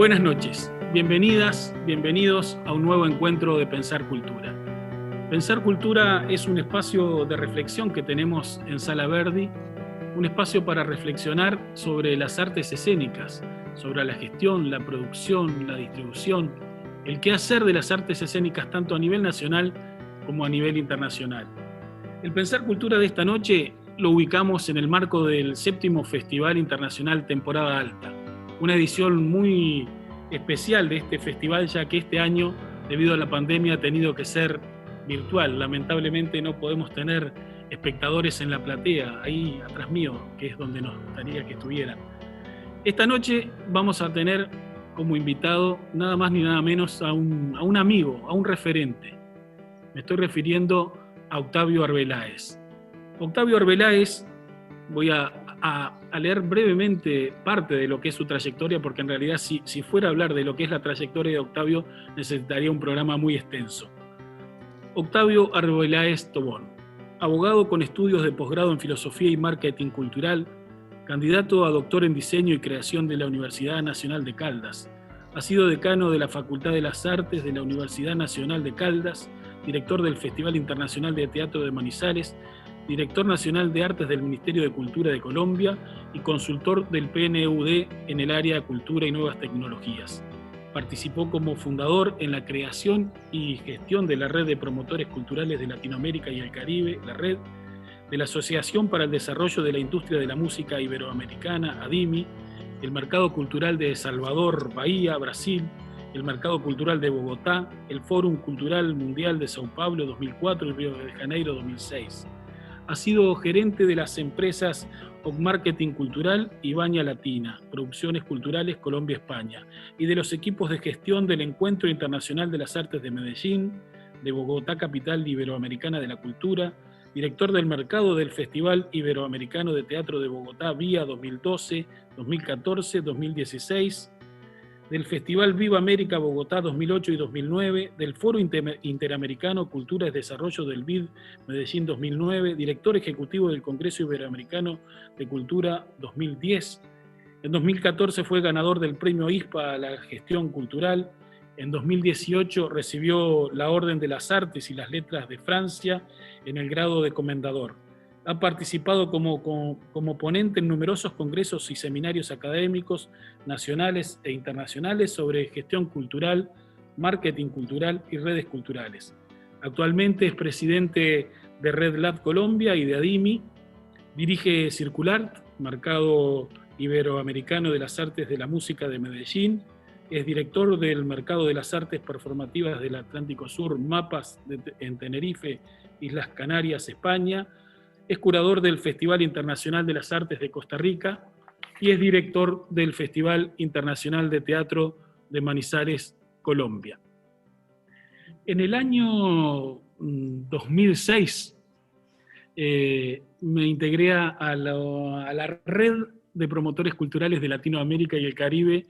Buenas noches, bienvenidas, bienvenidos a un nuevo encuentro de Pensar Cultura. Pensar Cultura es un espacio de reflexión que tenemos en Sala Verdi, un espacio para reflexionar sobre las artes escénicas, sobre la gestión, la producción, la distribución, el quehacer de las artes escénicas tanto a nivel nacional como a nivel internacional. El Pensar Cultura de esta noche lo ubicamos en el marco del 7º Festival Internacional Temporada Alta, una edición muy especial de este festival, ya que este año, debido a la pandemia, ha tenido que ser virtual. Lamentablemente no podemos tener espectadores en la platea, ahí atrás mío, que es donde nos gustaría que estuvieran. Esta noche vamos a tener como invitado nada más ni nada menos a un amigo, a un referente. Me estoy refiriendo a Octavio Arbeláez. Octavio Arbeláez, voy a leer brevemente parte de lo que es su trayectoria, porque en realidad si fuera a hablar de lo que es la trayectoria de Octavio, necesitaría un programa muy extenso. Octavio Arbeláez Tobón, abogado con estudios de posgrado en Filosofía y Marketing Cultural, candidato a doctor en Diseño y Creación de la Universidad Nacional de Caldas. Ha sido decano de la Facultad de las Artes de la Universidad Nacional de Caldas, director del Festival Internacional de Teatro de Manizales, director nacional de Artes del Ministerio de Cultura de Colombia y consultor del PNUD en el área de Cultura y Nuevas Tecnologías. Participó como fundador en la creación y gestión de la Red de Promotores Culturales de Latinoamérica y el Caribe, la Red, de la Asociación para el Desarrollo de la Industria de la Música Iberoamericana, ADIMI, el Mercado Cultural de Salvador, Bahía, Brasil, el Mercado Cultural de Bogotá, el Fórum Cultural Mundial de Sao Paulo 2004 y Río de Janeiro 2006. Ha sido gerente de las empresas OC Marketing Cultural y Baña Latina, Producciones Culturales Colombia-España, y de los equipos de gestión del Encuentro Internacional de las Artes de Medellín, de Bogotá, Capital Iberoamericana de la Cultura, director del mercado del Festival Iberoamericano de Teatro de Bogotá, VIA 2012, 2014, 2016, del Festival Viva América Bogotá 2008 y 2009, del Foro Interamericano Cultura y Desarrollo del BID Medellín 2009, director ejecutivo del Congreso Iberoamericano de Cultura 2010. En 2014 fue ganador del Premio ISPA a la Gestión Cultural. En 2018 recibió la Orden de las Artes y las Letras de Francia en el grado de comendador. Ha participado como ponente en numerosos congresos y seminarios académicos nacionales e internacionales sobre gestión cultural, marketing cultural y redes culturales. Actualmente es presidente de Red Lab Colombia y de ADIMI, dirige Circular, Mercado Iberoamericano de las Artes de la Música de Medellín, es director del Mercado de las Artes Performativas del Atlántico Sur, MAPAS en Tenerife, Islas Canarias, España, es curador del Festival Internacional de las Artes de Costa Rica y es director del Festival Internacional de Teatro de Manizales, Colombia. En el año 2006 me integré a la Red de Promotores Culturales de Latinoamérica y el Caribe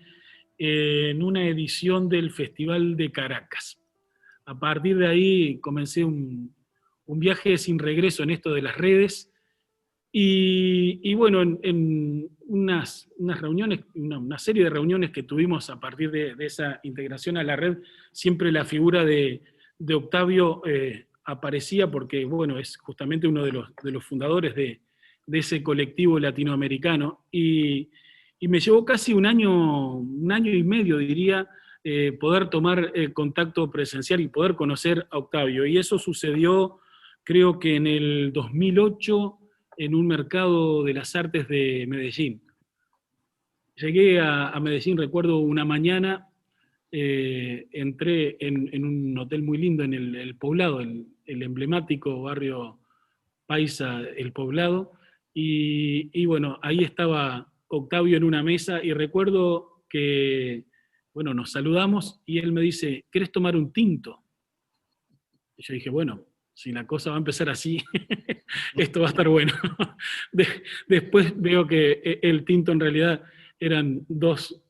en una edición del Festival de Caracas. A partir de ahí comencé un viaje sin regreso en esto de las redes, y bueno, en unas reuniones, una serie de reuniones que tuvimos a partir de esa integración a la red, siempre la figura de Octavio aparecía porque, bueno, es justamente uno de los fundadores de ese colectivo latinoamericano, y me llevó casi un año y medio, diría, poder tomar contacto presencial y poder conocer a Octavio, y eso sucedió creo que en el 2008, en un mercado de las artes de Medellín. Llegué a Medellín, recuerdo una mañana, entré en un hotel muy lindo en el Poblado, el emblemático barrio paisa, el Poblado, y bueno, ahí estaba Octavio en una mesa, y recuerdo que, bueno, nos saludamos, y él me dice, ¿querés tomar un tinto? Y yo dije, bueno, si la cosa va a empezar así, esto va a estar bueno. Después veo que el tinto en realidad eran dos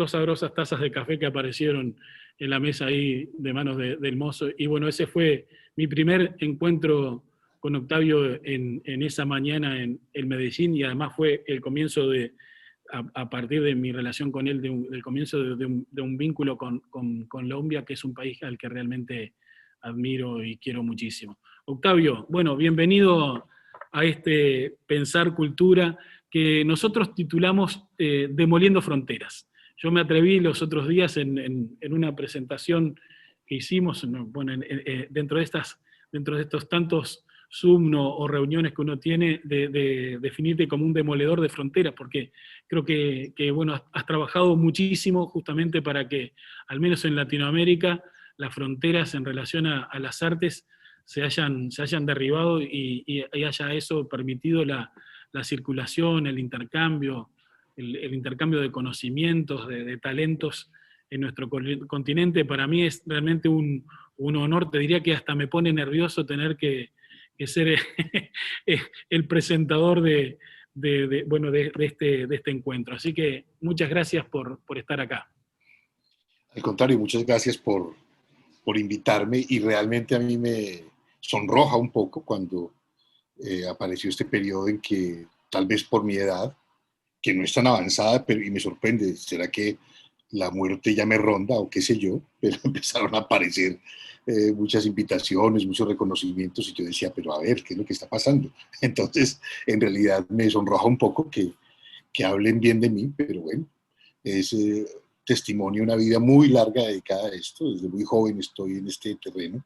sabrosas tazas de café que aparecieron en la mesa ahí de manos del mozo. Y bueno, ese fue mi primer encuentro con Octavio en esa mañana en Medellín, y además fue el comienzo a partir de mi relación con él, del comienzo de un vínculo con Colombia, que es un país al que realmente admiro y quiero muchísimo. Octavio, bueno, bienvenido a este Pensar Cultura que nosotros titulamos Demoliendo Fronteras. Yo me atreví los otros días en una presentación que hicimos, bueno, dentro de estos tantos Zoom o reuniones que uno tiene, de definirte como un demoledor de fronteras, porque creo que bueno, has trabajado muchísimo justamente para que, al menos en Latinoamérica, las fronteras en relación a las artes se hayan derribado y haya eso permitido la circulación, el intercambio de conocimientos, de talentos en nuestro continente. Para mí es realmente un honor, te diría que hasta me pone nervioso tener que ser el presentador de este encuentro. Así que muchas gracias por estar acá. Al contrario, muchas gracias por invitarme y realmente a mí me sonroja un poco cuando apareció este periodo en que tal vez por mi edad, que no es tan avanzada, pero y me sorprende, ¿será que la muerte ya me ronda o qué sé yo? Pero empezaron a aparecer muchas invitaciones, muchos reconocimientos y yo decía, pero a ver, ¿qué es lo que está pasando? Entonces, en realidad me sonroja un poco que hablen bien de mí, pero bueno, es testimonio de una vida muy larga dedicada a esto. Desde muy joven estoy en este terreno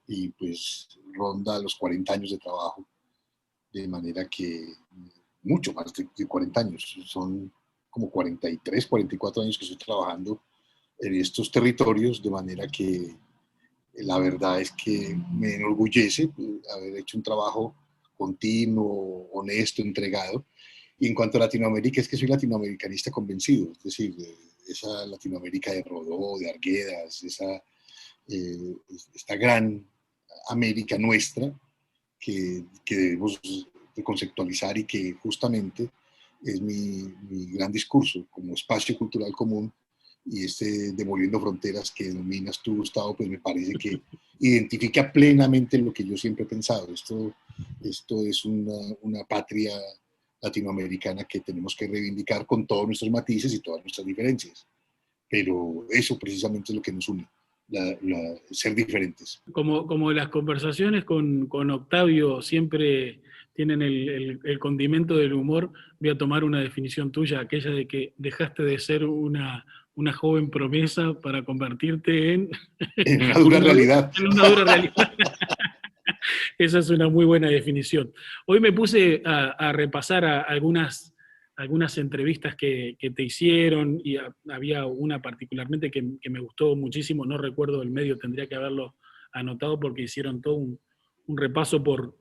y pues ronda los 40 años de trabajo, de manera que mucho más de 40 años, son como 43, 44 años que estoy trabajando en estos territorios, de manera que la verdad es que me enorgullece haber hecho un trabajo continuo, honesto, entregado. Y en cuanto a Latinoamérica, es que soy latinoamericanista convencido, es decir, esa Latinoamérica de Rodó, de Arguedas, esta gran América nuestra que debemos de conceptualizar y que justamente es mi gran discurso como espacio cultural común y este Demoliendo Fronteras que denominas tú, Gustavo, pues me parece que identifica plenamente lo que yo siempre he pensado. Esto es una patria latinoamericana que tenemos que reivindicar con todos nuestros matices y todas nuestras diferencias. Pero eso precisamente es lo que nos une, ser diferentes. Como las conversaciones con Octavio siempre tienen el condimento del humor, voy a tomar una definición tuya, aquella de que dejaste de ser una joven promesa para convertirte En una dura realidad. En una dura realidad. Esa es una muy buena definición. Hoy me puse a repasar algunas entrevistas que te hicieron y había una particularmente que me gustó muchísimo, no recuerdo el medio, tendría que haberlo anotado porque hicieron todo un repaso por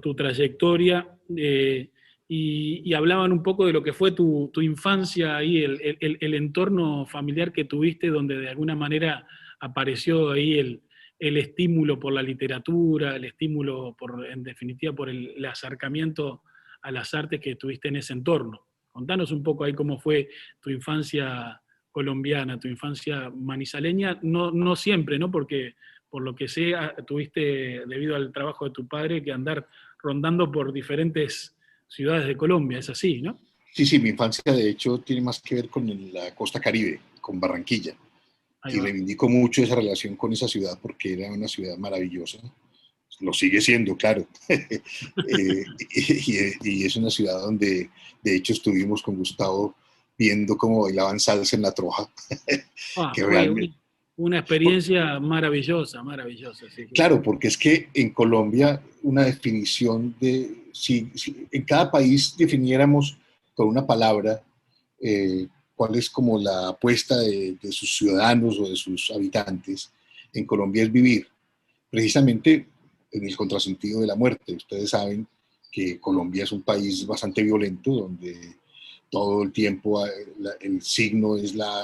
tu trayectoria y hablaban un poco de lo que fue tu infancia y el entorno familiar que tuviste donde de alguna manera apareció ahí el estímulo por la literatura, el estímulo, en definitiva, por el acercamiento a las artes que tuviste en ese entorno. Contanos un poco ahí cómo fue tu infancia colombiana, tu infancia manizaleña, no siempre, ¿no? Porque por lo que sé, tuviste, debido al trabajo de tu padre, que andar rondando por diferentes ciudades de Colombia, es así, ¿no? Sí, sí, mi infancia de hecho tiene más que ver con la costa Caribe, con Barranquilla. Ahí Y va. reivindico mucho esa relación con esa ciudad porque era una ciudad maravillosa. Lo sigue siendo, claro. Y es una ciudad donde, de hecho, estuvimos con Gustavo viendo cómo bailaban salsa en la Troja, que Fue realmente... una experiencia maravillosa, maravillosa, sí. Claro, porque es que en Colombia una definición de, si en cada país definiéramos con una palabra cuál es como la apuesta de sus ciudadanos o de sus habitantes, en Colombia es vivir, precisamente en el contrasentido de la muerte. Ustedes saben que Colombia es un país bastante violento, donde todo el tiempo el signo es la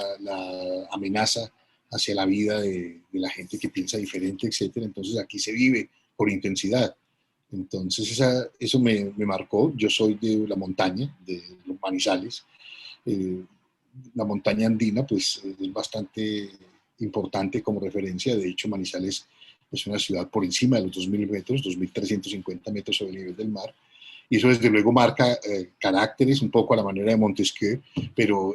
amenaza hacia la vida de la gente que piensa diferente, etcétera. Entonces aquí se vive por intensidad. Entonces eso me marcó. Yo soy de la montaña, de los Manizales. Eh, la montaña andina pues es bastante importante como referencia. De hecho, Manizales es una ciudad por encima de los 2.000 metros, 2.350 metros sobre el nivel del mar. y eso desde luego marca caracteres un poco a la manera de Montesquieu, pero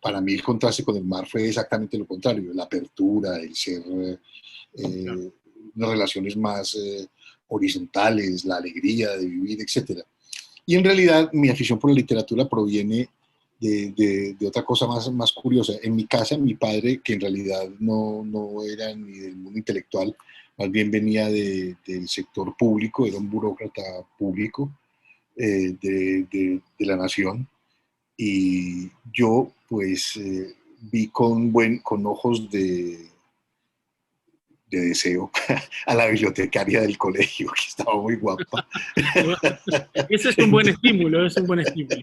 para mí el contraste con el mar fue exactamente lo contrario, la apertura, el ser unas relaciones más horizontales, la alegría de vivir, etc. Y en realidad mi afición por la literatura proviene de otra cosa más curiosa. En mi casa, mi padre, que en realidad no era ni del mundo intelectual, más bien venía del sector público, era un burócrata público de la nación, y yo pues vi con ojos de deseo a la bibliotecaria del colegio, que estaba muy guapa. Ese es un buen estímulo, es un buen estímulo.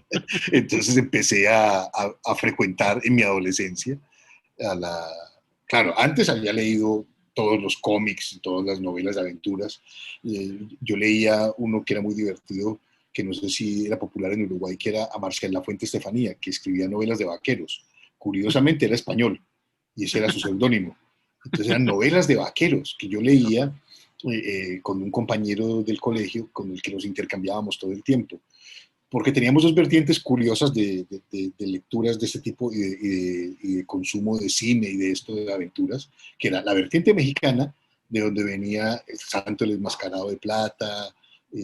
Entonces empecé a frecuentar en mi adolescencia a la... Claro, antes había leído todos los cómics, todas las novelas de aventuras. Yo leía uno que era muy divertido, que no sé si era popular en Uruguay, que era a Marcial Lafuente Estefanía, que escribía novelas de vaqueros. Curiosamente era español, y ese era su seudónimo. Entonces eran novelas de vaqueros que yo leía con un compañero del colegio con el que nos intercambiábamos todo el tiempo, porque teníamos dos vertientes curiosas de lecturas de este tipo y de consumo de cine y de esto de aventuras, que era la vertiente mexicana, de donde venía el Santo el Enmascarado de Plata,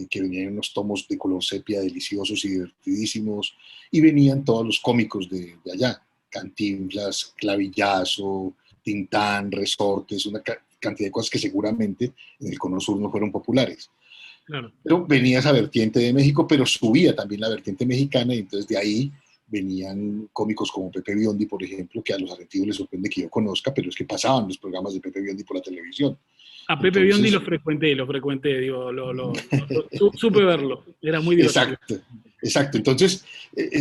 que venían unos tomos de color sepia deliciosos y divertidísimos, y venían todos los cómicos de allá, Cantinflas, Clavillazo, Tintán, Resortes, una cantidad de cosas que seguramente en el Cono Sur no fueron populares. Claro. Pero venía esa vertiente de México, pero subía también la vertiente mexicana, y entonces de ahí venían cómicos como Pepe Biondi, por ejemplo, que a los argentinos les sorprende que yo conozca, pero es que pasaban los programas de Pepe Biondi por la televisión. A Pepe Entonces, Biondi lo frecuenté, digo, supe verlo, era muy divertido. exacto, exacto. Entonces,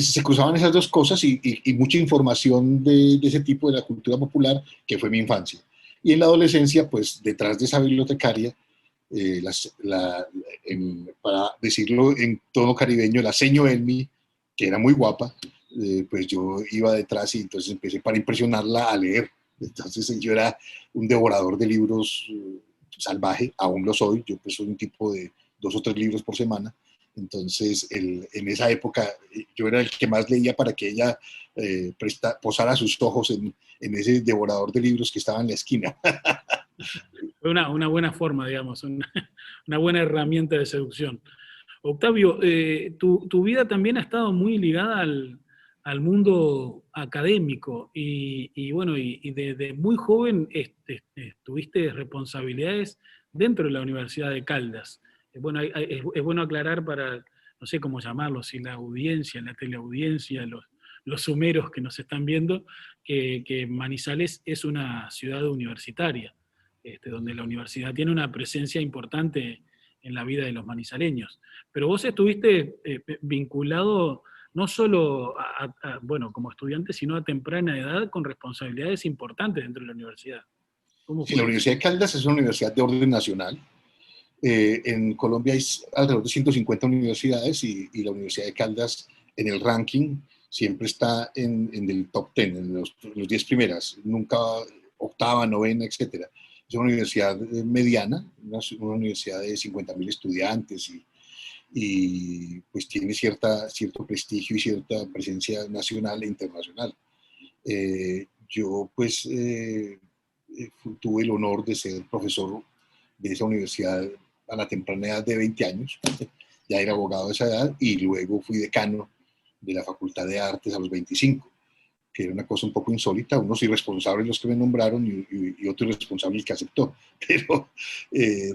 se cruzaban esas dos cosas y mucha información de ese tipo de la cultura popular, que fue mi infancia. Y en la adolescencia, pues detrás de esa bibliotecaria, para decirlo en tono caribeño, la seño Elmi, que era muy guapa, pues yo iba detrás y entonces empecé para impresionarla a leer. Entonces yo era un devorador de libros salvaje, aún lo soy, yo pues soy un tipo de 2 o 3 libros por semana. Entonces en esa época yo era el que más leía para que ella posara sus ojos en ese devorador de libros que estaba en la esquina. Fue una buena forma, digamos, una buena herramienta de seducción. Octavio, tu vida también ha estado muy ligada al mundo académico y bueno, y desde muy joven tuviste responsabilidades dentro de la Universidad de Caldas. Bueno, es bueno aclarar para, no sé cómo llamarlo, si la audiencia, la teleaudiencia, los sumeros que nos están viendo, que Manizales es una ciudad universitaria, donde la universidad tiene una presencia importante en la vida de los manizaleños. Pero vos estuviste vinculado no solo bueno, como estudiante, sino a temprana edad con responsabilidades importantes dentro de la universidad. ¿Cómo Sí, la fue eso? Universidad de Caldas es una universidad de orden nacional. En Colombia hay alrededor de 150 universidades y la Universidad de Caldas en el ranking siempre está en el top 10, en los 10 primeras, nunca octava, novena, etc. Es una universidad mediana, una universidad de 50.000 estudiantes y pues tiene cierto prestigio y cierta presencia nacional e internacional. Yo pues tuve el honor de ser profesor de esa universidad a la temprana edad de 20 años, ya era abogado a esa edad, y luego fui decano de la Facultad de Artes a los 25, que era una cosa un poco insólita, unos irresponsables los que me nombraron y otro irresponsable el que aceptó, pero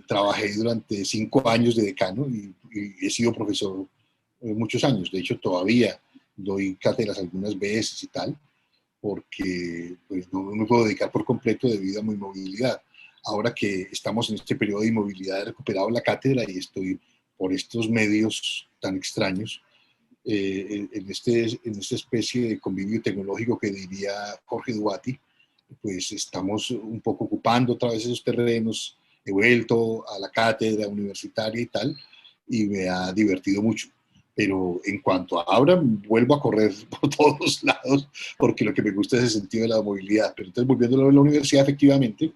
trabajé durante 5 años de decano y he sido profesor muchos años, de hecho todavía doy cátedras algunas veces y tal, porque pues, no me puedo dedicar por completo debido a mi movilidad. Ahora que estamos en este periodo de inmovilidad, he recuperado la cátedra y estoy por estos medios tan extraños, en esta especie de convivio tecnológico que diría Jorge Duati, pues estamos un poco ocupando otra vez esos terrenos, he vuelto a la cátedra universitaria y tal, y me ha divertido mucho. Pero en cuanto a ahora, vuelvo a correr por todos lados, porque lo que me gusta es el sentido de la movilidad. Pero entonces, volviendo a la universidad, efectivamente,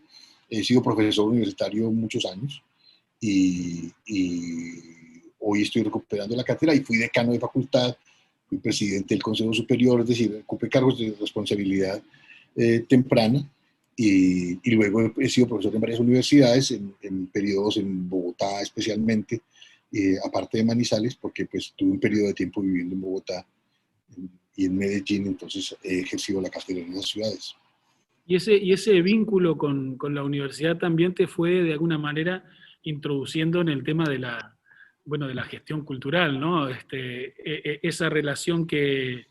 he sido profesor universitario muchos años y hoy estoy recuperando la cátedra y fui decano de facultad, fui presidente del Consejo Superior, es decir, ocupé cargos de responsabilidad temprana y luego he sido profesor en varias universidades, en periodos en Bogotá especialmente, aparte de Manizales, porque pues tuve un periodo de tiempo viviendo en Bogotá y en Medellín, entonces he ejercido la cátedra en esas ciudades. Y ese vínculo con la universidad también te fue de alguna manera introduciendo en el tema de bueno, de la gestión cultural, ¿no? Esa relación que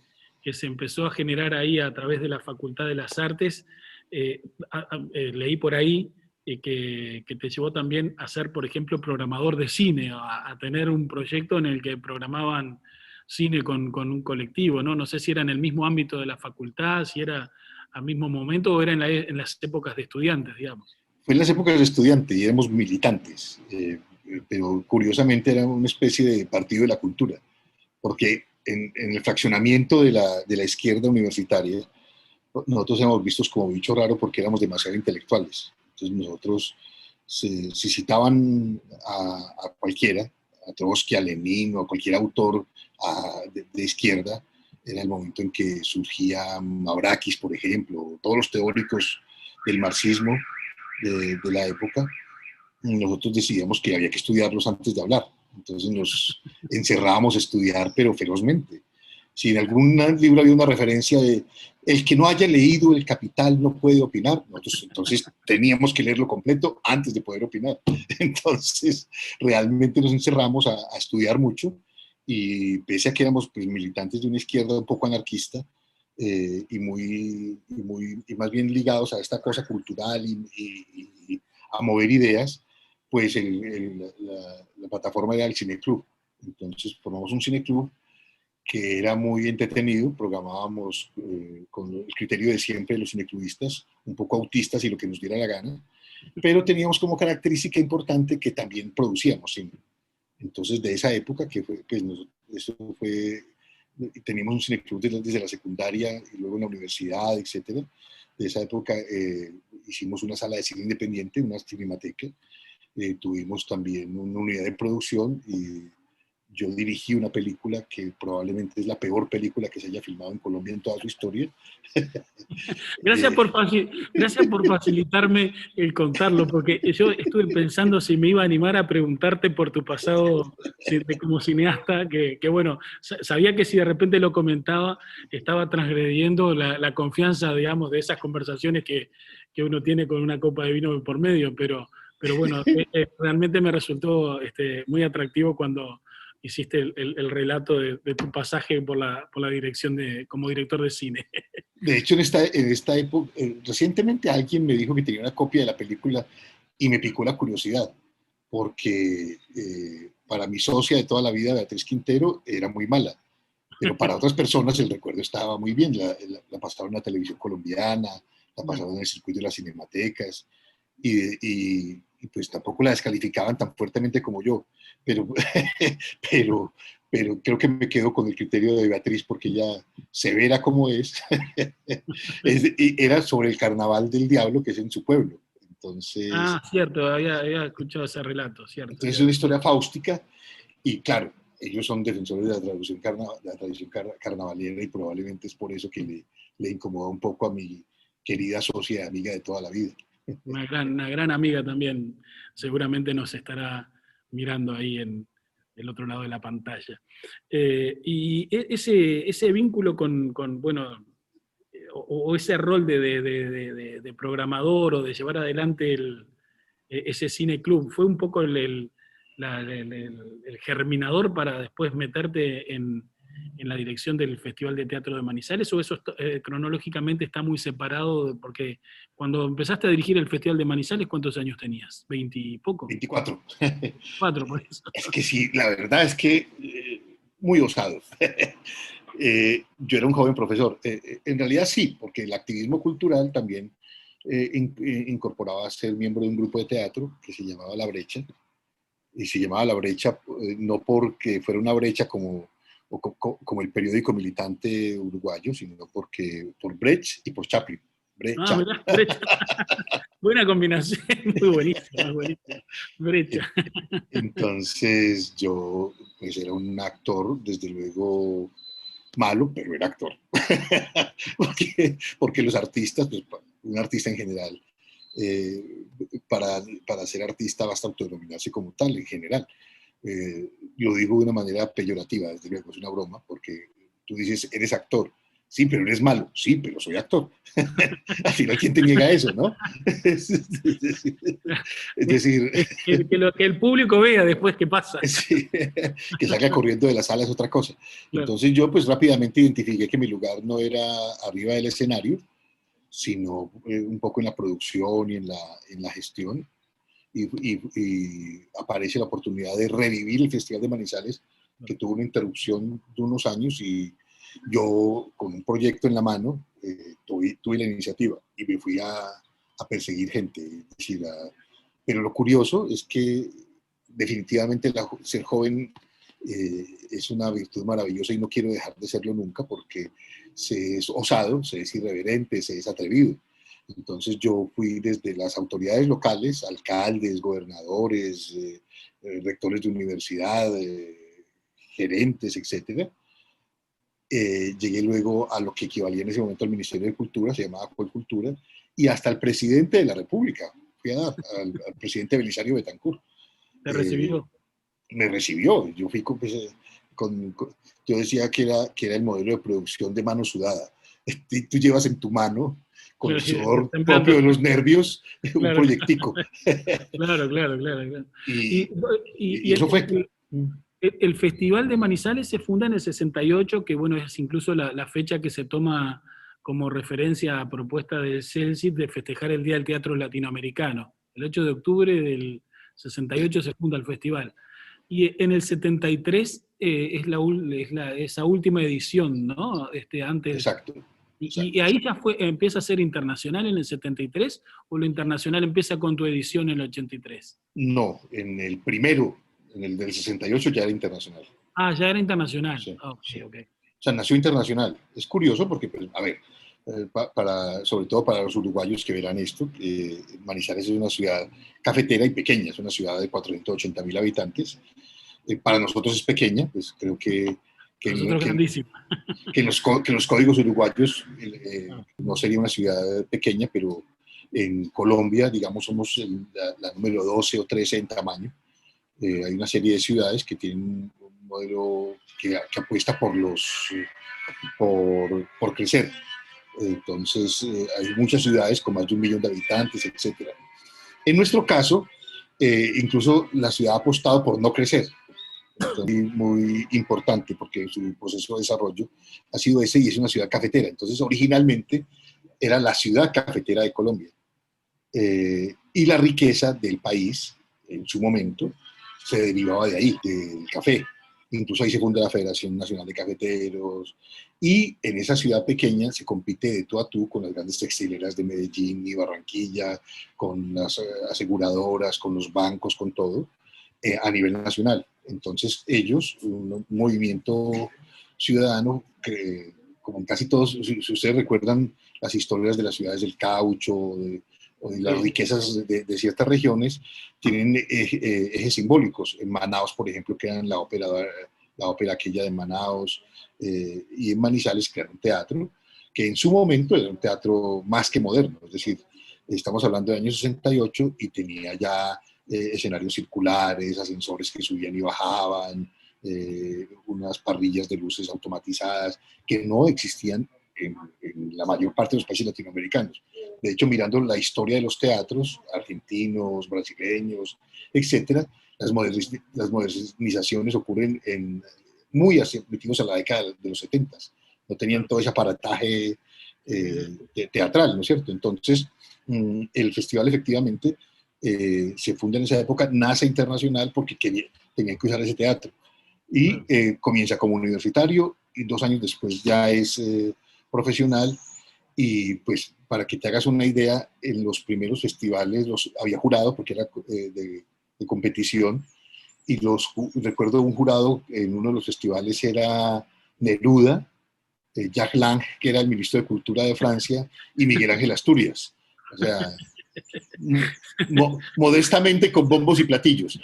se empezó a generar ahí a través de la Facultad de las Artes, leí por ahí que te llevó también a ser, por ejemplo, programador de cine, a tener un proyecto en el que programaban cine con un colectivo, ¿no? No sé si era en el mismo ámbito de la facultad, si era al mismo momento o era en las épocas de estudiantes, digamos. Fue en las épocas de estudiante y éramos militantes, pero curiosamente era una especie de partido de la cultura, porque en el fraccionamiento de la izquierda universitaria, nosotros éramos vistos como bicho raro porque éramos demasiado intelectuales. Entonces nosotros, si citaban a cualquiera, a Trotsky, a Lenin o a cualquier autor de izquierda, era el momento en que surgía Mavrakis, por ejemplo, todos los teóricos del marxismo de la época. Nosotros decidíamos que había que estudiarlos antes de hablar. Entonces nos encerrábamos a estudiar, pero ferozmente. Si en algún libro había una referencia de el que no haya leído El Capital no puede opinar, nosotros entonces teníamos que leerlo completo antes de poder opinar. Entonces realmente nos encerramos a estudiar mucho y pese a que éramos pues, militantes de una izquierda un poco anarquista y más bien ligados a esta cosa cultural y a mover ideas, pues la plataforma era el cineclub. Entonces formamos un cineclub que era muy entretenido, programábamos con el criterio de siempre de los cineclubistas, un poco autistas y lo que nos diera la gana, pero teníamos como característica importante que también producíamos cine. Entonces, de esa época, que fue, pues, eso fue, teníamos un cineclub desde la secundaria y luego en la universidad, etcétera. De esa época hicimos una sala de cine independiente, una cinemateca, tuvimos también una unidad de producción y yo dirigí una película que probablemente es la peor película que se haya filmado en Colombia en toda su historia. Gracias por facilitarme el contarlo, porque yo estuve pensando si me iba a animar a preguntarte por tu pasado como cineasta, que bueno, sabía que si de repente lo comentaba, estaba transgrediendo la confianza, digamos, de esas conversaciones que uno tiene con una copa de vino por medio, pero bueno, realmente me resultó muy atractivo cuando hiciste el relato de tu pasaje por la dirección como director de cine. De hecho, en esta época, recientemente alguien me dijo que tenía una copia de la película y me picó la curiosidad, porque para mi socia de toda la vida, Beatriz Quintero, era muy mala, pero para otras personas el recuerdo estaba muy bien. La pasaron en la televisión colombiana, la pasaron en el circuito de las cinematecas, y pues tampoco la descalificaban tan fuertemente como yo, pero, pero, pero creo que me quedo con el criterio de Beatriz porque ella, severa como era sobre el carnaval del diablo que es en su pueblo. Entonces, Cierto, había escuchado ese relato, cierto. entonces es una historia fáustica y claro, ellos son defensores de la tradición carnavalera y probablemente es por eso que le incomoda un poco a mi querida socia y amiga de toda la vida. Una gran amiga también, seguramente nos estará mirando ahí en el otro lado de la pantalla. Y ese vínculo bueno, o ese rol de programador o de llevar adelante ese cine club, ¿fue un poco el germinador para después meterte en la dirección del Festival de Teatro de Manizales, o eso cronológicamente está muy separado? Porque cuando empezaste a dirigir el Festival de Manizales, ¿cuántos años tenías? ¿20 y poco? 24. 4, por eso. Es que sí, la verdad es que muy osado. Yo era un joven profesor. En realidad sí, porque el activismo cultural también incorporaba a ser miembro de un grupo de teatro que se llamaba La Brecha, y se llamaba La Brecha no porque fuera una brecha como el periódico militante uruguayo, sino por Brecht y por Chaplin. Brecha. Mirá, brecha. Buena combinación, muy buenísima, buenísima. Brecha. Entonces yo pues era un actor, desde luego, malo, pero era actor. Porque los artistas, pues, un artista en general, eh, para ser artista basta autodenominarse como tal, en general. Eh, lo digo de una manera peyorativa, desde luego, es una broma, porque tú dices, eres actor. Sí, pero eres malo. Sí, pero soy actor. Al final, ¿quién te niega eso, no? Es decir, Que el público vea después qué pasa. sí, que salga corriendo de la sala es otra cosa. Claro. Entonces yo pues rápidamente identifiqué que mi lugar no era arriba del escenario, sino un poco en la producción y en la gestión. Y aparece la oportunidad de revivir el Festival de Manizales, que tuvo una interrupción de unos años, y yo con un proyecto en la mano tuve la iniciativa y me fui a perseguir gente. Es decir, pero lo curioso es que definitivamente ser joven es una virtud maravillosa y no quiero dejar de serlo nunca porque se es osado, se es irreverente, se es atrevido. Entonces yo fui desde las autoridades locales, alcaldes, gobernadores, rectores de universidad, gerentes, etcétera. Llegué luego a lo que equivalía en ese momento al Ministerio de Cultura, se llamaba Colcultura, y hasta el presidente de la República. Fui al presidente Belisario Betancur. ¿Te Eh, recibió? Me recibió. Yo fui yo decía que era el modelo de producción de mano sudada. Tú llevas en tu mano, con el sudor propio Temblando. de los nervios, un Claro, proyectico. claro, claro, claro, claro. Y, Y, y y eso fue. el Festival de Manizales se funda en el 68, que bueno, es incluso la fecha que se toma como referencia a propuesta del CELSIT de festejar el Día del Teatro Latinoamericano. El 8 de octubre del 68 se funda el festival. Y en el 73 esa última edición, ¿no? Antes, Exacto, y exacto. ahí ya empieza a ser internacional en el 73, o lo internacional empieza con tu edición en el 83. No, en el primero, en el del 68 ya era internacional. Ah, ya era internacional. Sí, Ok, sí. ok. O sea, nació internacional. Es curioso porque, pues, a ver, sobre todo para los uruguayos que verán esto, Manizales es una ciudad cafetera y pequeña, es una ciudad de 480.000 habitantes. Para nosotros es pequeña, pues creo que, Para en, nosotros que, grandísimo. que en los códigos uruguayos Ah, no sería una ciudad pequeña, pero en Colombia, digamos, somos la número 12 o 13 en tamaño. Hay una serie de ciudades que tienen un modelo que apuesta por crecer. Entonces, hay muchas ciudades con más de 1 millón de habitantes, etcétera. En nuestro caso, incluso la ciudad ha apostado por no crecer. Entonces, muy importante porque su proceso de desarrollo ha sido ese y es una ciudad cafetera. Entonces, originalmente era la ciudad cafetera de Colombia. Y la riqueza del país en su momento se derivaba de ahí, del café. Incluso ahí se funda la Federación Nacional de Cafeteros y en esa ciudad pequeña se compite de tú a tú con las grandes textileras de Medellín y Barranquilla, con las aseguradoras, con los bancos, con todo, a nivel nacional. Entonces ellos, un movimiento ciudadano que, como en casi todos, si ustedes recuerdan las historias de las ciudades del caucho, o de las sí. riquezas de ciertas regiones, tienen ejes simbólicos. En Manaos, por ejemplo, crean la ópera aquella de Manaos, y en Manizales crearon un teatro, que en su momento era un teatro más que moderno, es decir, estamos hablando de años 68 y tenía ya escenarios circulares, ascensores que subían y bajaban, unas parrillas de luces automatizadas que no existían en la mayor parte de los países latinoamericanos. De hecho, mirando la historia de los teatros argentinos, brasileños, etcétera, las modernizaciones ocurren muy metidos a la década de los 70. No tenían todo ese aparataje teatral, ¿no es cierto? Entonces, el festival efectivamente se funda en esa época, nace internacional porque tenían que usar ese teatro. Y comienza como universitario y 2 años después ya es profesional. Y pues para que te hagas una idea, en los primeros festivales los había jurado porque era de competición, y recuerdo un jurado en uno de los festivales era Neruda, Jacques Lang, que era el ministro de Cultura de Francia, y Miguel Ángel Asturias. O sea, modestamente con bombos y platillos.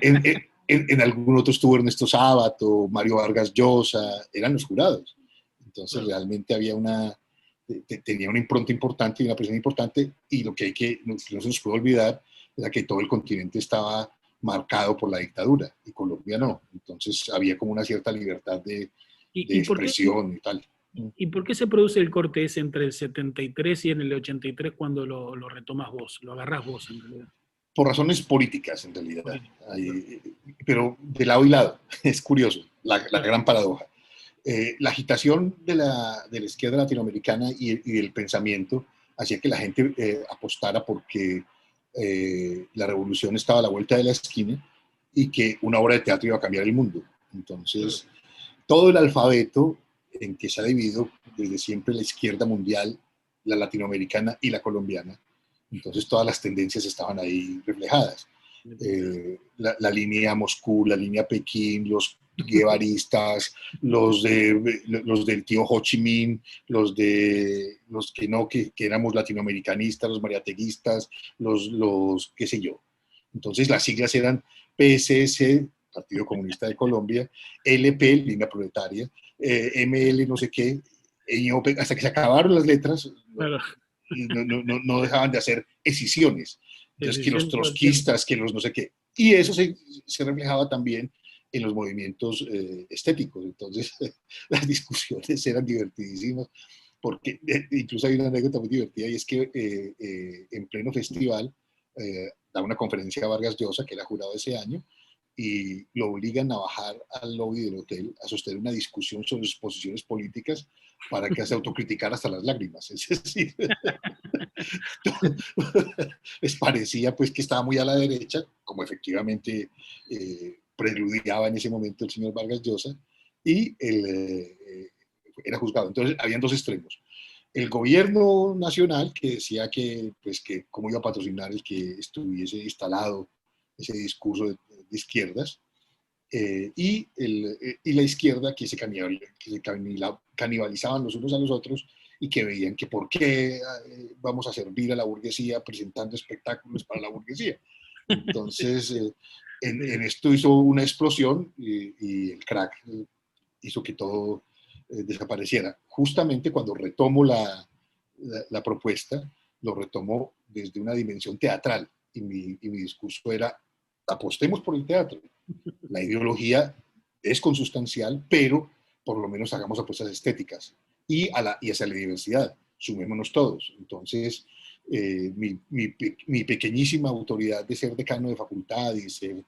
en, en, en algún otro estuvo Ernesto Sábato, Mario Vargas Llosa, eran los jurados. Entonces realmente había tenía una impronta importante y una presión importante, y lo que no se nos puede olvidar era que todo el continente estaba marcado por la dictadura y Colombia no. Entonces había como una cierta libertad de ¿Y por qué, expresión y tal. y por qué se produce el corte ese entre el 73 y en el 83 cuando lo retomas vos, lo agarrás vos en realidad? Por razones políticas, en realidad. Político, claro. Pero de lado y lado. Es curioso, la gran paradoja. La agitación de la izquierda latinoamericana y del pensamiento hacía que la gente apostara porque la revolución estaba a la vuelta de la esquina y que una obra de teatro iba a cambiar el mundo. Entonces, todo el alfabeto en que se ha dividido desde siempre la izquierda mundial, la latinoamericana y la colombiana, entonces todas las tendencias estaban ahí reflejadas. La línea Moscú, la línea Pekín, los guevaristas, los del tío Ho Chi Minh, los que no, que éramos latinoamericanistas, los mariateguistas, los qué sé yo. Entonces las siglas eran PSS, Partido Comunista de Colombia, LP, Línea Proletaria, ML no sé qué, hasta que se acabaron las letras, Claro. y no dejaban de hacer escisiones. Entonces, que los trotskistas, que los no sé qué. Y eso se reflejaba también en los movimientos estéticos. Entonces, las discusiones eran divertidísimas, porque incluso hay una anécdota muy divertida, y es que en pleno festival da una conferencia a Vargas Llosa, que era jurado ese año, y lo obligan a bajar al lobby del hotel a sostener una discusión sobre sus posiciones políticas para que se autocriticara hasta las lágrimas. Es decir, les parecía pues que estaba muy a la derecha, como efectivamente preludiaba en ese momento el señor Vargas Llosa, y era juzgado. Entonces, habían dos extremos. El gobierno nacional, que decía que, pues, que cómo iba a patrocinar el que estuviese instalado ese discurso de izquierdas, y la izquierda que se canibalizaban los unos a los otros, y que veían que por qué vamos a servir a la burguesía presentando espectáculos para la burguesía. Entonces, en esto hizo una explosión, y el crack hizo que todo desapareciera. Justamente cuando retomo la propuesta, lo retomo desde una dimensión teatral, y mi discurso era: apostemos por el teatro. La ideología es consustancial, pero por lo menos hagamos apuestas estéticas y hacia la diversidad, sumémonos todos. Entonces, mi pequeñísima autoridad de ser decano de facultad y ser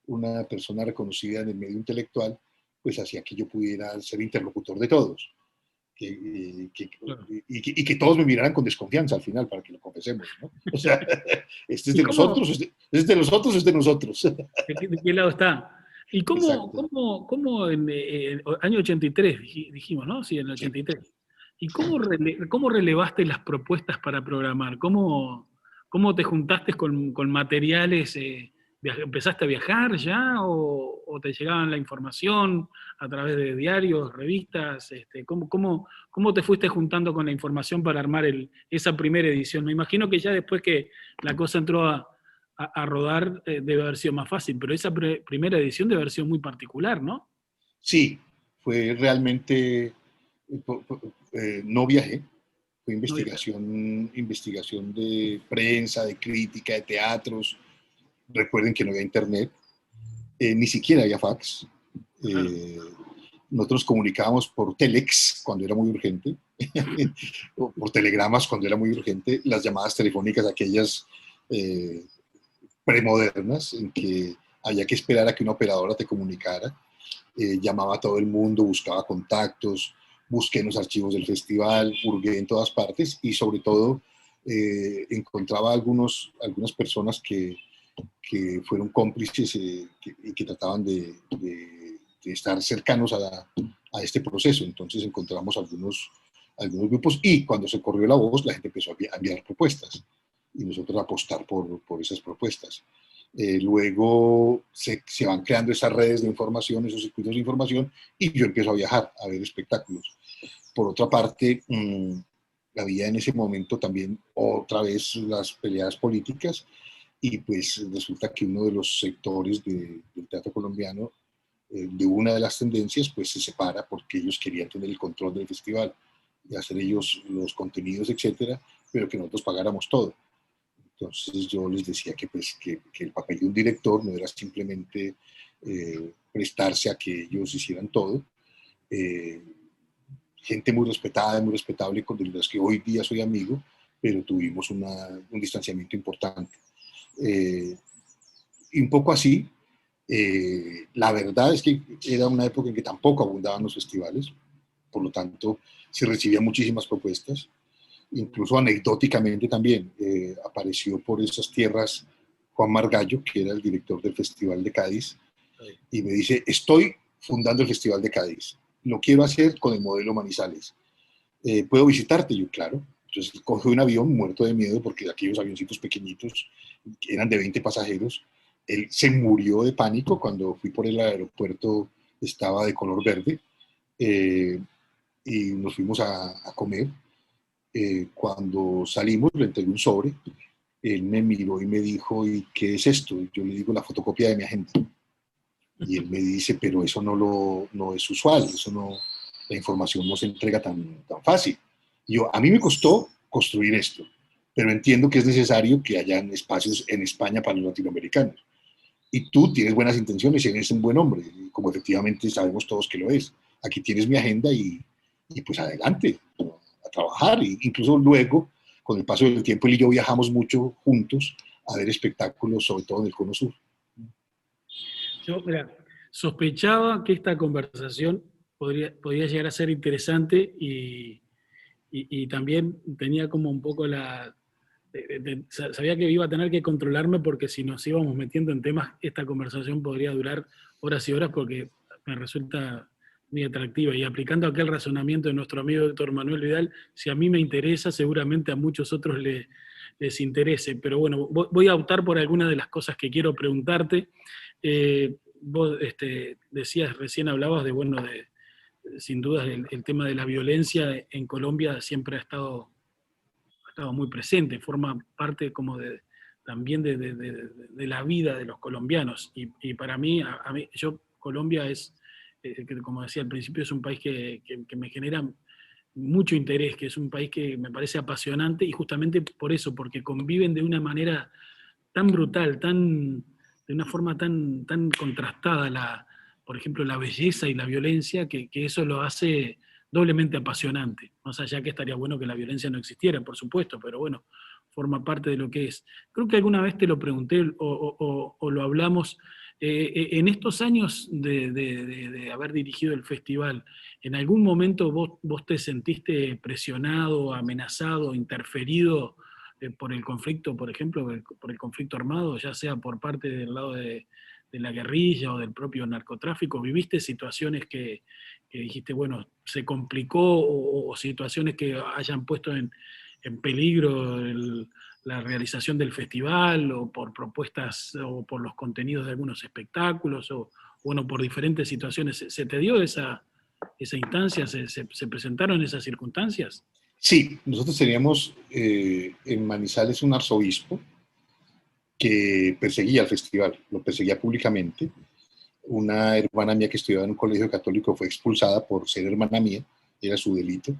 una persona reconocida en el medio intelectual, pues hacía que yo pudiera ser interlocutor de todos. Claro. Y que todos me miraran con desconfianza al final, para que lo confesemos, ¿no? O sea, este es de nosotros, este es de nosotros, es de nosotros. ¿De qué lado está? ¿Y Exacto. cómo en el año 83 dijimos, ¿no? Sí, en el Sí. 83. ¿Y cómo relevaste las propuestas para programar? ¿Cómo te juntaste con materiales? ¿Empezaste a viajar ya o te llegaban la información a través de diarios, revistas? ¿Cómo te fuiste juntando con la información para armar esa primera edición? Me imagino que ya después que la cosa entró a rodar debe haber sido más fácil, pero esa primera edición debe haber sido muy particular, ¿no? Sí, fue realmente, no viajé, fue No viajar. investigación de prensa, de crítica, de teatros. Recuerden que no había internet, ni siquiera había fax. Claro. Nosotros comunicábamos por telex cuando era muy urgente, o por telegramas cuando era muy urgente, las llamadas telefónicas aquellas premodernas, en que había que esperar a que una operadora te comunicara. Llamaba a todo el mundo, buscaba contactos, busqué en los archivos del festival, hurgué en todas partes, y sobre todo encontraba algunas personas que fueron cómplices y que trataban de estar cercanos a este proceso. Entonces encontramos algunos grupos, y cuando se corrió la voz, la gente empezó a enviar propuestas y nosotros a apostar por esas propuestas. Luego se van creando esas redes de información, esos circuitos de información, y yo empiezo a viajar, a ver espectáculos. Por otra parte, había en ese momento también otra vez las peleas políticas, y pues resulta que uno de los sectores del teatro colombiano colombiano, de una de las tendencias, pues se separa porque ellos querían tener el control del festival y hacer ellos los contenidos, etcétera, pero que nosotros pagáramos todo. Entonces yo les decía que, pues, que el papel de un director no era simplemente prestarse a que ellos hicieran todo. Eh, Gente muy respetada, muy respetable, con las que hoy día soy amigo, pero tuvimos un distanciamiento importante. Y un poco así, la verdad es que era una época en que tampoco abundaban los festivales, por lo tanto se recibían muchísimas propuestas, incluso anecdóticamente también apareció por esas tierras Juan Margallo, que era el director del Festival de Cádiz, y me dice, estoy fundando el Festival de Cádiz, lo quiero hacer con el modelo Manizales. ¿Puedo visitarte? Yo, claro. Entonces cogí un avión muerto de miedo porque aquellos avioncitos pequeñitos eran de 20 pasajeros. Él se murió de pánico cuando fui por el aeropuerto, estaba de color verde, eh, y nos fuimos a comer. Cuando salimos le entregué un sobre, él me miró y me dijo, ¿y qué es esto? Yo le digo, la fotocopia de mi agenda. Y él me dice, pero eso no es usual, eso no, la información no se entrega tan fácil. Y yo, a mí me costó construir esto, pero entiendo que es necesario que hayan espacios en España para los latinoamericanos. Y tú tienes buenas intenciones y eres un buen hombre, como efectivamente sabemos todos que lo es. Aquí tienes mi agenda y pues adelante, a trabajar. Y incluso luego, con el paso del tiempo, él y yo viajamos mucho juntos a ver espectáculos, sobre todo en el Cono Sur. Yo, mira, sospechaba que esta conversación podría llegar a ser interesante y también tenía como un poco sabía que iba a tener que controlarme porque si nos íbamos metiendo en temas, esta conversación podría durar horas y horas porque me resulta muy atractiva. Y aplicando aquel razonamiento de nuestro amigo Héctor Manuel Vidal, si a mí me interesa, seguramente a muchos otros les interese. Pero bueno, voy a optar por algunas de las cosas que quiero preguntarte. Vos decías, recién hablabas de, bueno, sin duda el tema de la violencia en Colombia siempre ha estado muy presente, forma parte como también de la vida de los colombianos. Y para mí, Colombia es, como decía al principio, es un país que me genera mucho interés, que es un país que me parece apasionante y justamente por eso, porque conviven de una manera tan brutal, de una forma tan contrastada, por ejemplo, la belleza y la violencia, que eso lo hace doblemente apasionante. Más allá que estaría bueno que la violencia no existiera, por supuesto, pero bueno, forma parte de lo que es. Creo que alguna vez te lo pregunté o lo hablamos. En estos años de haber dirigido el festival, ¿en algún momento vos te sentiste presionado, amenazado, interferido por el conflicto, por ejemplo, por el conflicto armado, ya sea por parte del lado de la guerrilla o del propio narcotráfico? ¿Viviste situaciones que dijiste, bueno, se complicó o situaciones que hayan puesto en peligro la realización del festival o por propuestas o por los contenidos de algunos espectáculos o bueno, por diferentes situaciones? ¿Se te dio esa instancia? ¿Se presentaron esas circunstancias? Sí, nosotros teníamos en Manizales un arzobispo que perseguía el festival, lo perseguía públicamente. Una hermana mía que estudiaba en un colegio católico fue expulsada por ser hermana mía, era su delito,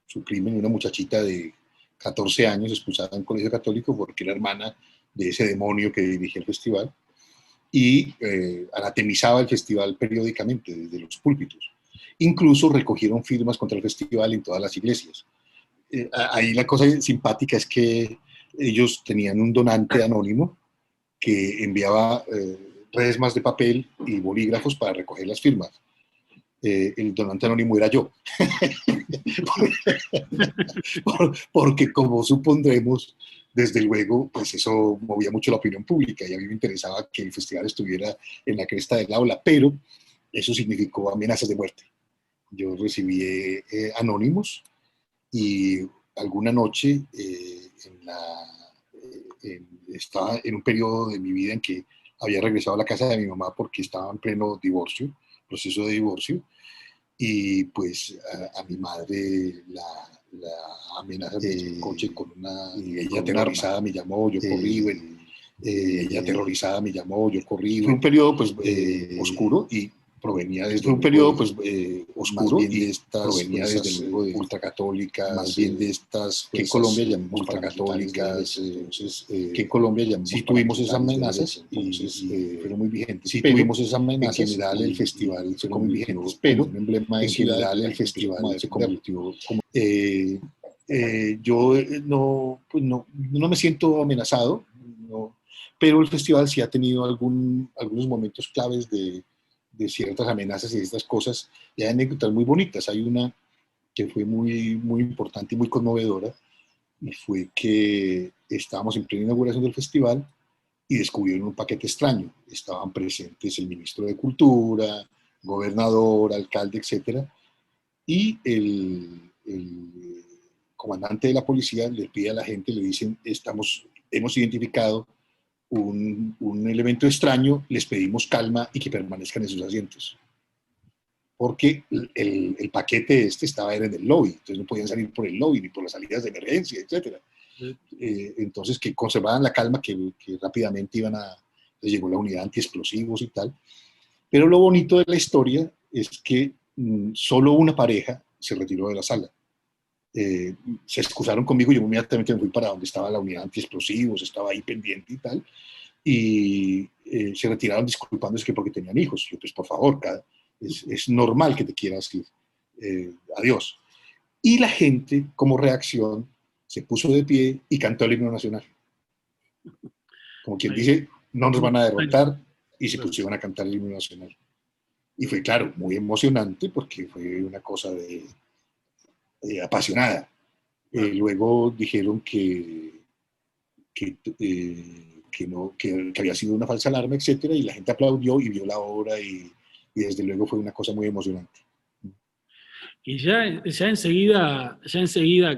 su crimen. Una muchachita de 14 años expulsada de un colegio católico porque era hermana de ese demonio que dirigía el festival y anatemizaba el festival periódicamente desde los púlpitos. Incluso recogieron firmas contra el festival en todas las iglesias. Ahí la cosa simpática es que ellos tenían un donante anónimo que enviaba resmas de papel y bolígrafos para recoger las firmas. El donante anónimo era yo. Porque como supondremos, desde luego, pues eso movía mucho la opinión pública y a mí me interesaba que el festival estuviera en la cresta del aula, pero eso significó amenazas de muerte. Yo recibí anónimos y alguna noche estaba en un periodo de mi vida en que había regresado a la casa de mi mamá porque estaba en pleno divorcio, proceso de divorcio, y pues a mi madre la amenaza de coche con una, y ella aterrorizada me llamó, yo corrí, Ella aterrorizada me llamó, yo corrí. Fue un periodo pues oscuro y provenía desde fue un periodo pues oscuro y de estas provenía desde luego de ultracatólicas, más bien de estas que en Colombia llamamos ultracatólicas, entonces que en Colombia llamamos, sí tuvimos esas amenazas y fueron muy vigentes. Sí tuvimos esas amenazas. En general el festival se fue muy vigentes, pero un emblema en general el festival se convirtió como yo no, pues no me siento amenazado, no, pero el festival sí ha tenido algunos momentos claves de ciertas amenazas y de estas cosas, y hay anécdotas muy bonitas. Hay una que fue muy importante y muy conmovedora, y fue que estábamos en plena inauguración del festival y descubrieron un paquete extraño. Estaban presentes el ministro de Cultura, gobernador, alcalde, etcétera, y el comandante de la policía le pide a la gente, le dicen, hemos identificado un elemento extraño, les pedimos calma y que permanezcan en sus asientos. Porque el paquete estaba en el lobby, entonces no podían salir por el lobby ni por las salidas de emergencia, etc. Entonces que conservaban la calma, que rápidamente les llegó la unidad antiexplosivos y tal. Pero lo bonito de la historia es que solo una pareja se retiró de la sala. Se excusaron conmigo, yo inmediatamente me fui para donde estaba la unidad antiexplosivos, estaba ahí pendiente y tal, y se retiraron disculpándose que porque tenían hijos. Yo, pues por favor, es normal que te quieras ir, adiós. Y la gente, como reacción, se puso de pie y cantó el himno nacional. Como quien dice, no nos van a derrotar, y se pusieron a cantar el himno nacional. Y fue, claro, muy emocionante porque fue una cosa apasionada. Luego dijeron que había sido una falsa alarma, etcétera, y la gente aplaudió y vio la obra y desde luego fue una cosa muy emocionante. Y ya enseguida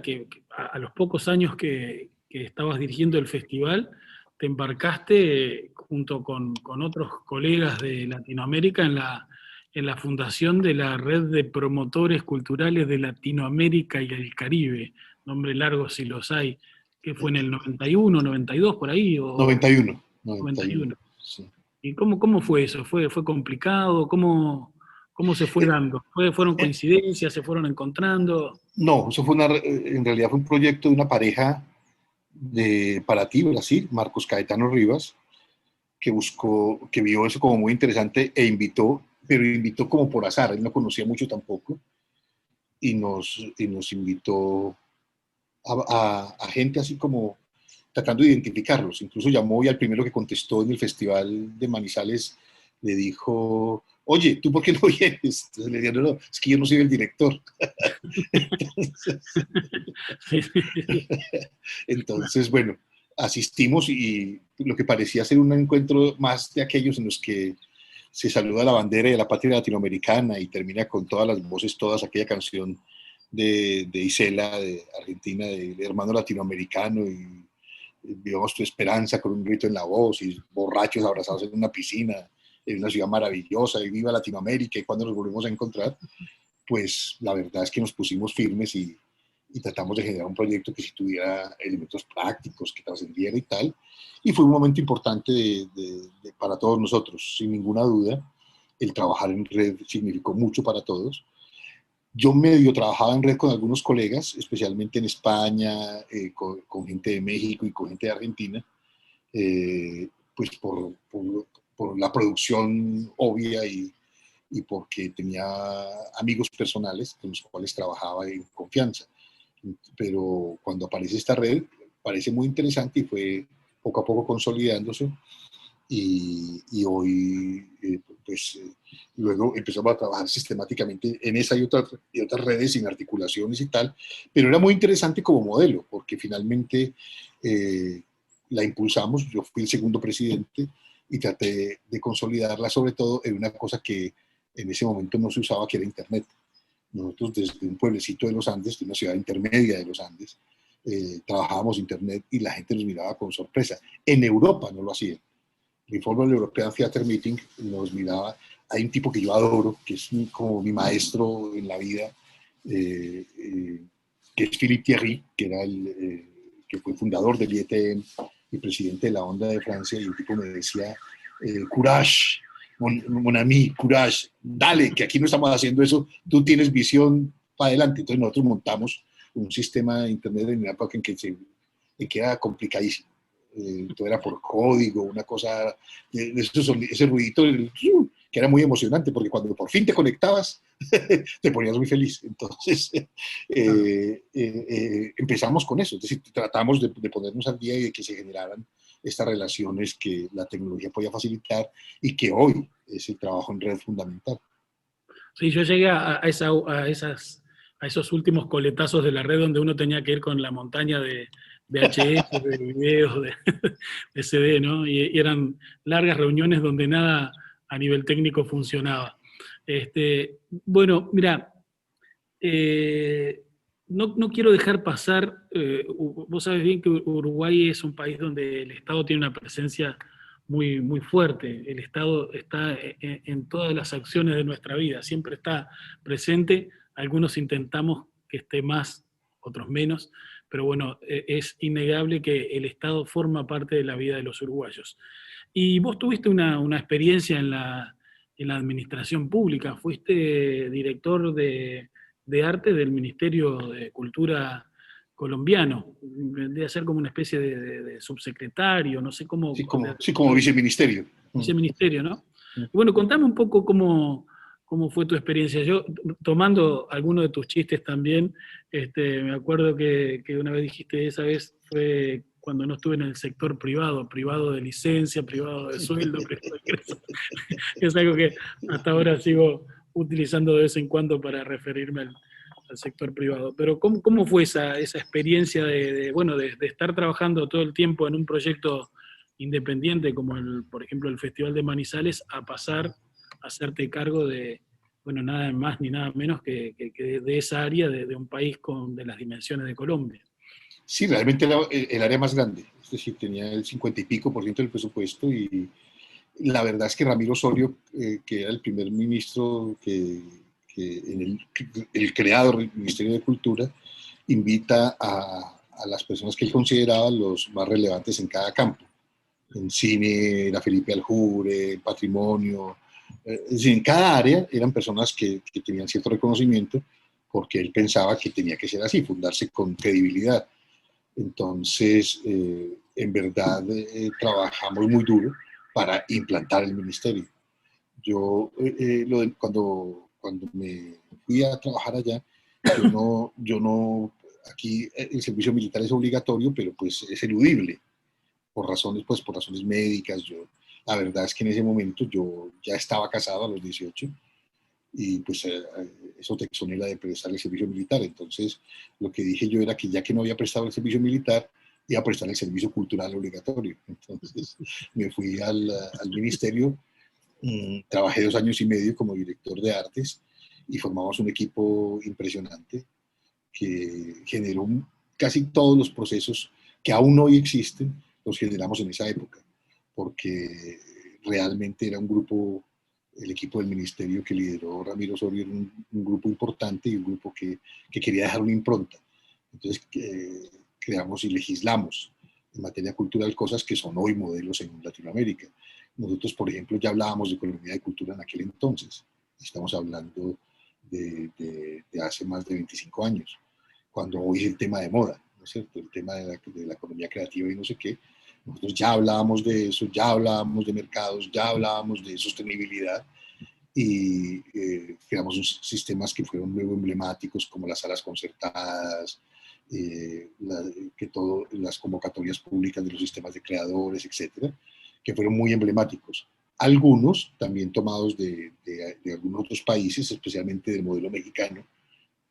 que a los pocos años que estabas dirigiendo el festival, te embarcaste junto con otros colegas de Latinoamérica en la fundación de la Red de Promotores Culturales de Latinoamérica y el Caribe, nombre largo si los hay, que fue en el 91, 92, por ahí. 91. 91. Sí. ¿Y cómo fue eso? ¿Fue complicado? ¿Cómo se fue dando? ¿Fueron coincidencias? ¿Se fueron encontrando? No, eso fue en realidad fue un proyecto de una pareja de Paraty, Brasil, Marcos Caetano Rivas, que vio eso como muy interesante e invitó, pero invitó como por azar, él no conocía mucho tampoco, y nos invitó a gente así como tratando de identificarlos. Incluso llamó y al primero que contestó en el festival de Manizales le dijo, oye, ¿tú por qué no vienes? Entonces le dijeron, no, es que yo no soy el director. Entonces, bueno, asistimos y lo que parecía ser un encuentro más de aquellos en los que se saluda la bandera de la patria latinoamericana y termina con todas las voces, todas aquella canción de Isela, de Argentina, de hermano latinoamericano, y vivamos tu esperanza con un grito en la voz, y borrachos abrazados en una piscina, en una ciudad maravillosa, y viva Latinoamérica, y cuando nos volvemos a encontrar, pues la verdad es que nos pusimos firmes y tratamos de generar un proyecto que sí tuviera elementos prácticos, que trascendiera y tal. Y fue un momento importante para todos nosotros, sin ninguna duda. El trabajar en red significó mucho para todos. Yo medio trabajaba en red con algunos colegas, especialmente en España, con gente de México y con gente de Argentina, pues por la producción obvia y porque tenía amigos personales con los cuales trabajaba en confianza. Pero cuando aparece esta red, parece muy interesante y fue poco a poco consolidándose. Y hoy, luego empezamos a trabajar sistemáticamente en esa y otras redes sin articulaciones y tal, pero era muy interesante como modelo, porque finalmente la impulsamos, yo fui el segundo presidente y traté de consolidarla sobre todo en una cosa que en ese momento no se usaba, que era Internet. Nosotros desde un pueblecito de los Andes, de una ciudad intermedia de los Andes, trabajábamos Internet y la gente nos miraba con sorpresa. En Europa no lo hacían. El Informe del European Theater Meeting nos miraba. Hay un tipo que yo adoro, que es como mi maestro en la vida, que es Philippe Thierry, que fue fundador del IETM y presidente de la ONDA de Francia, y el tipo me decía, courage, mon ami, courage, dale, que aquí no estamos haciendo eso, tú tienes visión para adelante. Entonces nosotros montamos un sistema de internet en una época en que era complicadísimo. Todo era por código, una cosa, ese ruidito que era muy emocionante, porque cuando por fin te conectabas, te ponías muy feliz. Entonces, empezamos con eso. Es decir, tratamos de ponernos al día y de que se generaran estas relaciones que la tecnología podía facilitar y que hoy es el trabajo en red fundamental. Sí, yo llegué a esos últimos coletazos de la red donde uno tenía que ir con la montaña de VHS, de videos, de CD, ¿no? Y eran largas reuniones donde nada a nivel técnico funcionaba. Bueno, mira, no quiero dejar pasar, vos sabés bien que Uruguay es un país donde el Estado tiene una presencia muy fuerte. El Estado está en todas las acciones de nuestra vida, siempre está presente. Algunos intentamos que esté más, otros menos, pero bueno, es innegable que el Estado forma parte de la vida de los uruguayos. Y vos tuviste una experiencia en la administración pública, fuiste director de arte del Ministerio de Cultura colombiano. Vendría a ser como una especie de subsecretario, no sé cómo. Sí, como viceministerio. Viceministerio, ¿no? Bueno, contame un poco cómo fue tu experiencia. Yo, tomando algunos de tus chistes también, me acuerdo que una vez dijiste, esa vez fue cuando no estuve en el sector privado, privado de licencia, privado de sueldo, privado de ingreso. Es algo que hasta ahora sigo utilizando de vez en cuando para referirme al sector privado. Pero ¿cómo fue esa experiencia bueno, de estar trabajando todo el tiempo en un proyecto independiente como por ejemplo, el Festival de Manizales, a pasar a hacerte cargo de, bueno, nada más ni nada menos que de esa área de un país de las dimensiones de Colombia? Sí, realmente era el área más grande, es decir, tenía el 50 y pico por ciento del presupuesto, y la verdad es que Ramiro Osorio, que era el primer ministro en el creador del Ministerio de Cultura, invita a las personas que él consideraba los más relevantes en cada campo. En cine era Felipe Aljure, patrimonio, es decir, en cada área eran personas que tenían cierto reconocimiento, porque él pensaba que tenía que ser así, fundarse con credibilidad. Entonces, en verdad, trabajamos muy duro para implantar el ministerio. Cuando me fui a trabajar allá, aquí el servicio militar es obligatorio, pero pues es eludible por razones médicas. La verdad es que en ese momento yo ya estaba casado a los 18, y pues eso te exonera de prestar el servicio militar. Entonces, lo que dije yo era que ya que no había prestado el servicio militar, iba a prestar el servicio cultural obligatorio. Entonces, me fui al ministerio, trabajé 2 años y medio como director de artes, y formamos un equipo impresionante que generó casi todos los procesos que aún hoy existen, los generamos en esa época, porque realmente era un grupo, el equipo del ministerio que lideró Ramiro Osorio, era un grupo importante, y un grupo que quería dejar una impronta. Entonces, creamos y legislamos en materia cultural cosas que son hoy modelos en Latinoamérica. Nosotros, por ejemplo, ya hablábamos de economía de cultura en aquel entonces. Estamos hablando de hace más de 25 años, cuando hoy es el tema de moda, ¿no es cierto? El tema de la economía creativa y no sé qué. Nosotros ya hablábamos de eso, ya hablábamos de mercados, ya hablábamos de sostenibilidad, y creamos sistemas que fueron luego emblemáticos, como las salas concertadas, las convocatorias públicas de los sistemas de creadores, etcétera, que fueron muy emblemáticos. Algunos también tomados de algunos otros países, especialmente del modelo mexicano,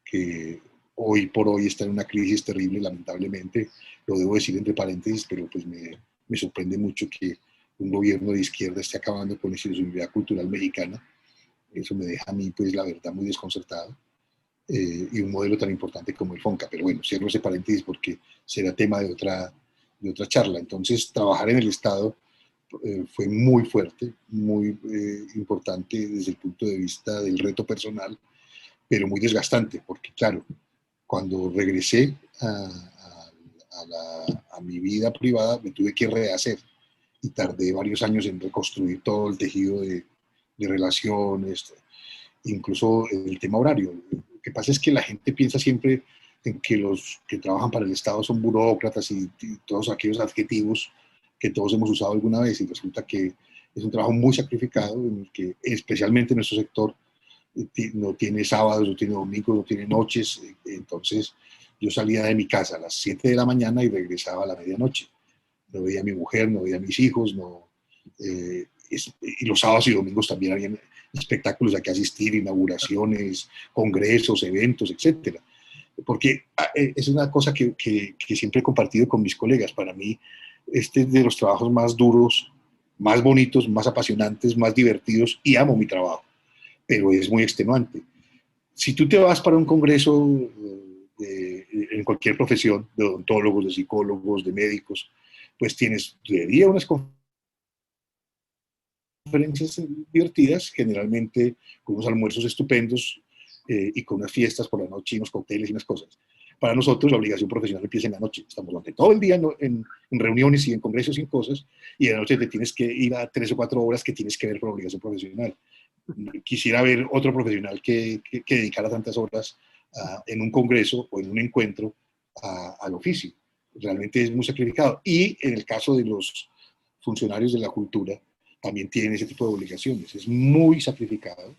que hoy por hoy está en una crisis terrible, lamentablemente. Lo debo decir entre paréntesis, pero pues me sorprende mucho que un gobierno de izquierda esté acabando con la institucionalidad cultural mexicana. Eso me deja a mí, pues, la verdad, muy desconcertado. Y un modelo tan importante como el FONCA. Pero bueno, cierro ese paréntesis porque será tema de otra charla. Entonces, trabajar en el Estado fue muy fuerte, muy importante desde el punto de vista del reto personal, pero muy desgastante, porque claro, cuando regresé a mi vida privada, me tuve que rehacer y tardé varios años en reconstruir todo el tejido de relaciones, incluso el tema horario. Lo que pasa es que la gente piensa siempre en que los que trabajan para el Estado son burócratas y todos aquellos adjetivos que todos hemos usado alguna vez, y resulta que es un trabajo muy sacrificado en el que, especialmente en nuestro sector, no tiene sábados, no tiene domingos, no tiene noches. Entonces yo salía de mi casa a las 7 de la mañana y regresaba a la medianoche. No veía a mi mujer, no veía a mis hijos, y los sábados y domingos también había espectáculos a que asistir, inauguraciones, congresos, eventos, etcétera. Porque es una cosa que siempre he compartido con mis colegas. Para mí, este es de los trabajos más duros, más bonitos, más apasionantes, más divertidos, y amo mi trabajo, pero es muy extenuante. Si tú te vas para un congreso en cualquier profesión, de odontólogos, de psicólogos, de médicos, pues tienes de día unas conferencias divertidas, generalmente con unos almuerzos estupendos, y con unas fiestas por la noche y unos cócteles y unas cosas. Para nosotros la obligación profesional empieza en la noche. Estamos durante todo el día en reuniones y en congresos y en cosas, y de la noche te tienes que ir a 3 o 4 horas que tienes que ver por obligación profesional. Quisiera ver otro profesional que dedicara tantas horas en un congreso o en un encuentro al oficio. Realmente es muy sacrificado. Y en el caso de los funcionarios de la cultura, también tienen ese tipo de obligaciones. Es muy sacrificado.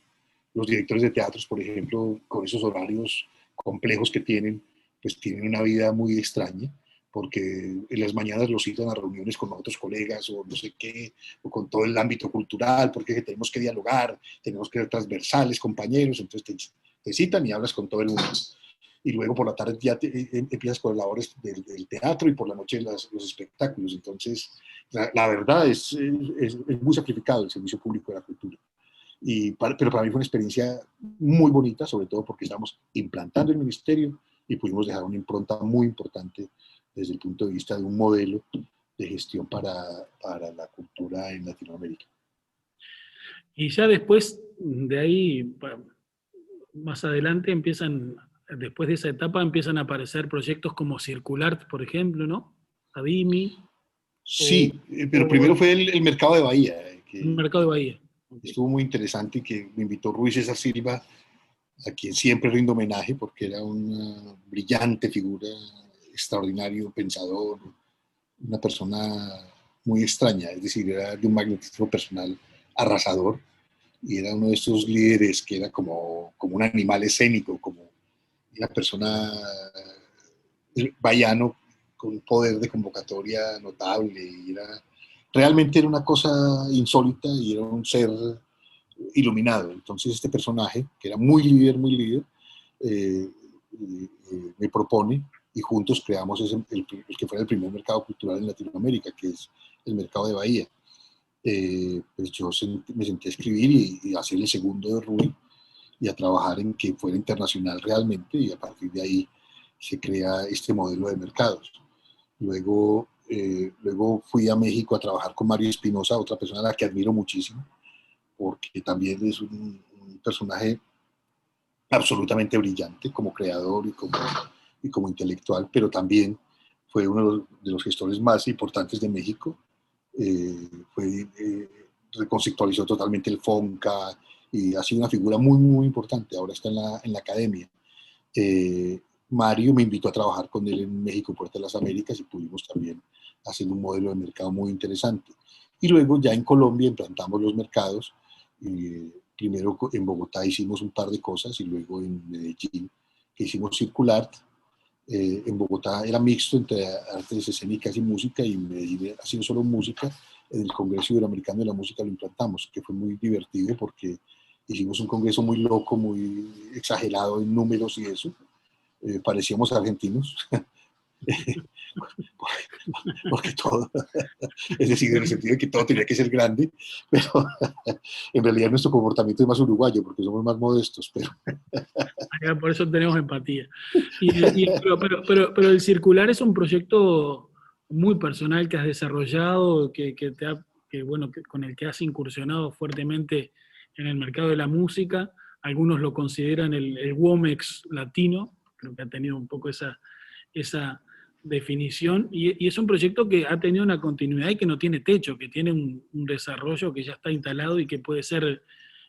Los directores de teatros, por ejemplo, con esos horarios complejos que tienen, pues tienen una vida muy extraña, porque en las mañanas los citan a reuniones con otros colegas o no sé qué, o con todo el ámbito cultural, porque tenemos que dialogar, tenemos que ser transversales, compañeros, entonces te citan y hablas con todo el mundo. Y luego por la tarde ya empiezas con las labores del teatro y por la noche los espectáculos. Entonces, la verdad es muy sacrificado el servicio público de la cultura. Pero para mí fue una experiencia muy bonita, sobre todo porque estamos implantando el ministerio y pudimos dejar una impronta muy importante desde el punto de vista de un modelo de gestión para la cultura en Latinoamérica. Y ya después de ahí, más adelante después de esa etapa empiezan a aparecer proyectos como Circulart, por ejemplo, ¿no? Adimi. Sí, pero primero fue el mercado de Bahía, El mercado de Bahía. Okay. Estuvo muy interesante, y que me invitó Ruiz César Silva, a quien siempre rindo homenaje porque era una brillante figura, extraordinario pensador, una persona muy extraña, es decir, era de un magnetismo personal arrasador, y era uno de estos líderes que era como un animal escénico, como una persona bahiano con un poder de convocatoria notable, y realmente era una cosa insólita y era un ser iluminado. Entonces este personaje, que era muy líder, me propone, y juntos creamos el que fue el primer mercado cultural en Latinoamérica, que es el mercado de Bahía. Pues yo me senté a escribir y hacer el segundo de Rubí, y a trabajar en que fuera internacional realmente, y a partir de ahí se crea este modelo de mercados. Luego fui a México a trabajar con Mario Espinosa, otra persona a la que admiro muchísimo, porque también es un personaje absolutamente brillante como creador y como intelectual, pero también fue uno de los gestores más importantes de México. Reconceptualizó totalmente el FONCA y ha sido una figura muy, muy importante. Ahora está en la academia. Mario me invitó a trabajar con él en México, Puerta de las Américas, y pudimos también hacer un modelo de mercado muy interesante. Y luego ya en Colombia implantamos los mercados. Primero en Bogotá hicimos un par de cosas, y luego en Medellín, que hicimos Circulart. En Bogotá era mixto entre artes escénicas y música, y en Medellín ha sido solo música. En el Congreso Iberoamericano de la Música lo implantamos, que fue muy divertido porque hicimos un congreso muy loco, muy exagerado en números y eso. Parecíamos argentinos. Porque todo, es decir, en el sentido de que todo tenía que ser grande, pero en realidad nuestro comportamiento es más uruguayo porque somos más modestos. Por eso tenemos empatía. Pero el Circular es un proyecto muy personal que has desarrollado, con el que has incursionado fuertemente en el mercado de la música. Algunos lo consideran el Womex latino, creo que ha tenido un poco esa definición, y es un proyecto que ha tenido una continuidad y que no tiene techo, que tiene un desarrollo que ya está instalado y que puede ser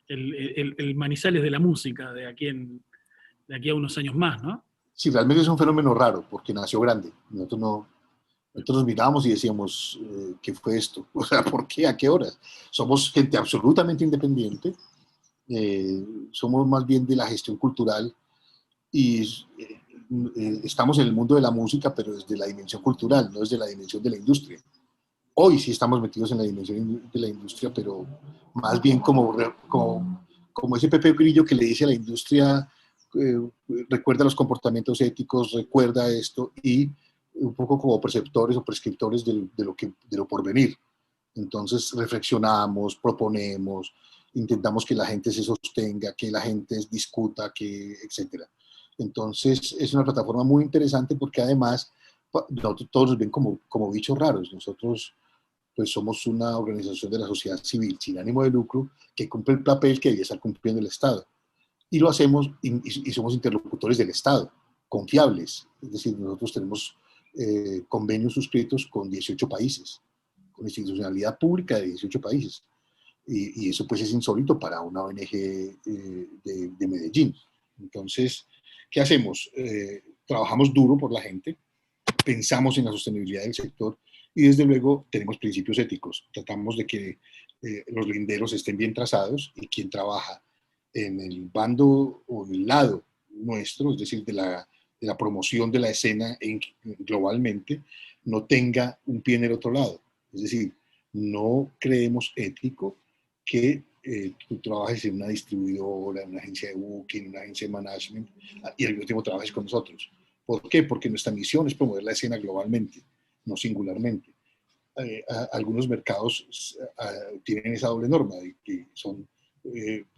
el Manizales de la música de aquí a unos años más, ¿no? Sí, realmente es un fenómeno raro, porque nació grande. Nosotros nos mirábamos y decíamos, ¿qué fue esto? O sea, ¿por qué? ¿A qué horas? Somos gente absolutamente independiente, somos más bien de la gestión cultural y estamos en el mundo de la música, pero desde la dimensión cultural, no desde la dimensión de la industria. Hoy sí estamos metidos en la dimensión de la industria, pero más bien como ese Pepe Grillo que le dice a la industria, eh, recuerda los comportamientos éticos, recuerda esto, y un poco como preceptores o prescriptores de lo por venir. Entonces reflexionamos, proponemos, intentamos que la gente se sostenga, que la gente discuta, etcétera. Entonces es una plataforma muy interesante porque además nosotros todos nos ven como bichos raros. Nosotros pues somos una organización de la sociedad civil sin ánimo de lucro que cumple el papel que debe estar cumpliendo el Estado. Y lo hacemos y somos interlocutores del Estado, confiables. Es decir, nosotros tenemos convenios suscritos con 18 países, con institucionalidad pública de 18 países. Y eso pues es insólito para una ONG de Medellín. Entonces, ¿qué hacemos? Trabajamos duro por la gente, pensamos en la sostenibilidad del sector y desde luego tenemos principios éticos. Tratamos de que los linderos estén bien trazados y quien trabaja en el bando o en el lado nuestro, es decir, de la promoción de la escena globalmente, no tenga un pie en el otro lado. Es decir, no creemos ético que tú trabajes en una distribuidora, en una agencia de booking, en una agencia de management y al mismo tiempo trabajes con nosotros. ¿Por qué? Porque nuestra misión es promover la escena globalmente, no singularmente. Algunos mercados tienen esa doble norma, de que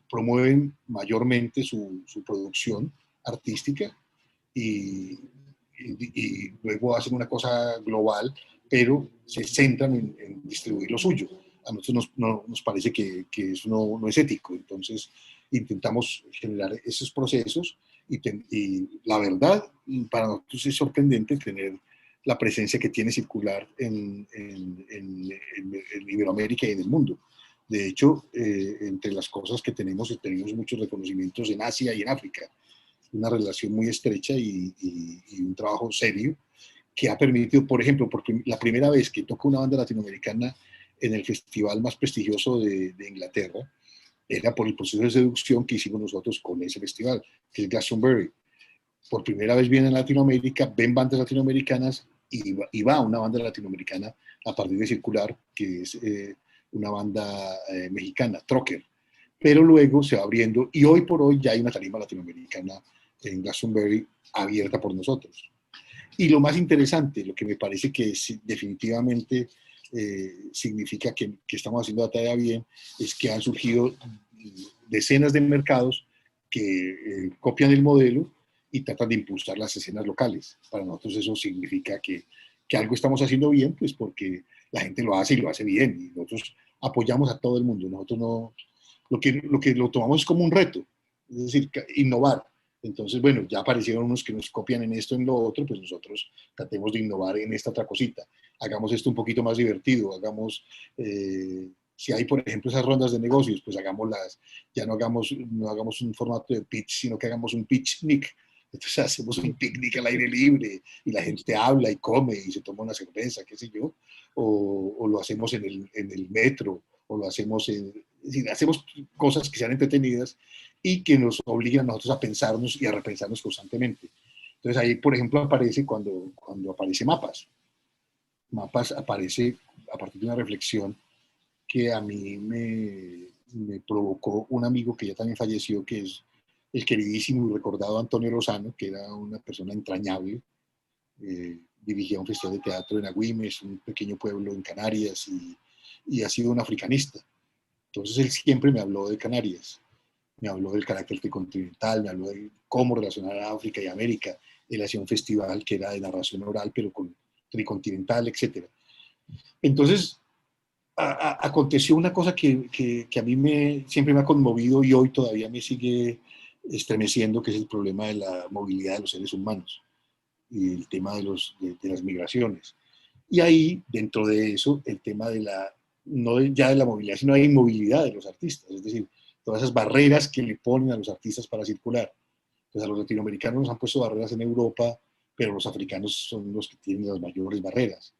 promueven mayormente su producción artística y, y luego hacen una cosa global, pero se centran en distribuir lo suyo. A nosotros nos parece que eso no es ético, entonces intentamos generar esos procesos y la verdad, para nosotros es sorprendente tener la presencia que tiene circular en Iberoamérica y en el mundo. De hecho, entre las cosas que tenemos muchos reconocimientos en Asia y en África, una relación muy estrecha y un trabajo serio que ha permitido, por ejemplo, porque la primera vez que toca una banda latinoamericana en el festival más prestigioso de Inglaterra, era por el proceso de seducción que hicimos nosotros con ese festival, que es Glastonbury. Por primera vez viene a Latinoamérica, ven bandas latinoamericanas y va una banda latinoamericana a partir de Circular, que es una banda mexicana, Trocker. Pero luego se va abriendo y hoy por hoy ya hay una tarima latinoamericana en Glastonbury abierta por nosotros. Y lo más interesante, lo que me parece que definitivamente significa que estamos haciendo la tarea bien, es que han surgido decenas de mercados que copian el modelo y tratan de impulsar las escenas locales. Para nosotros eso significa que algo estamos haciendo bien, pues porque la gente lo hace y lo hace bien. Y nosotros apoyamos a todo el mundo. Nosotros no, lo tomamos como un reto, es decir, innovar. Entonces, bueno, ya aparecieron unos que nos copian en esto, en lo otro, pues nosotros tratemos de innovar en esta otra cosita. Hagamos esto un poquito más divertido, si hay, por ejemplo, esas rondas de negocios, pues hagámoslas, ya no hagamos un formato de pitch, sino que hagamos un pitchnik. Entonces hacemos un picnic al aire libre y la gente habla y come y se toma una cerveza, qué sé yo, o lo hacemos en el metro, o lo hacemos hacemos cosas que sean entretenidas y que nos obliguen a nosotros a pensarnos y a repensarnos constantemente. Entonces ahí, por ejemplo, aparece cuando aparece Mapas. Mapas aparece a partir de una reflexión que a mí me provocó un amigo que ya también falleció, que es el queridísimo y recordado Antonio Lozano, que era una persona entrañable. Dirigía un festival de teatro en Agüimes, un pequeño pueblo en Canarias, y ha sido un africanista. Entonces él siempre me habló de Canarias, me habló del carácter tricontinental, me habló de cómo relacionar a África y América. Él hacía un festival que era de narración oral, pero con tricontinental, etc. Entonces, aconteció una cosa que a mí siempre me ha conmovido y hoy todavía me sigue estremeciendo, que es el problema de la movilidad de los seres humanos. y el tema de las migraciones. Y ahí, dentro de eso, el tema no ya de la movilidad, sino de la inmovilidad de los artistas, es decir, todas esas barreras que le ponen a los artistas para circular. Entonces a los latinoamericanos nos han puesto barreras en Europa, pero los africanos son los que tienen las mayores barreras.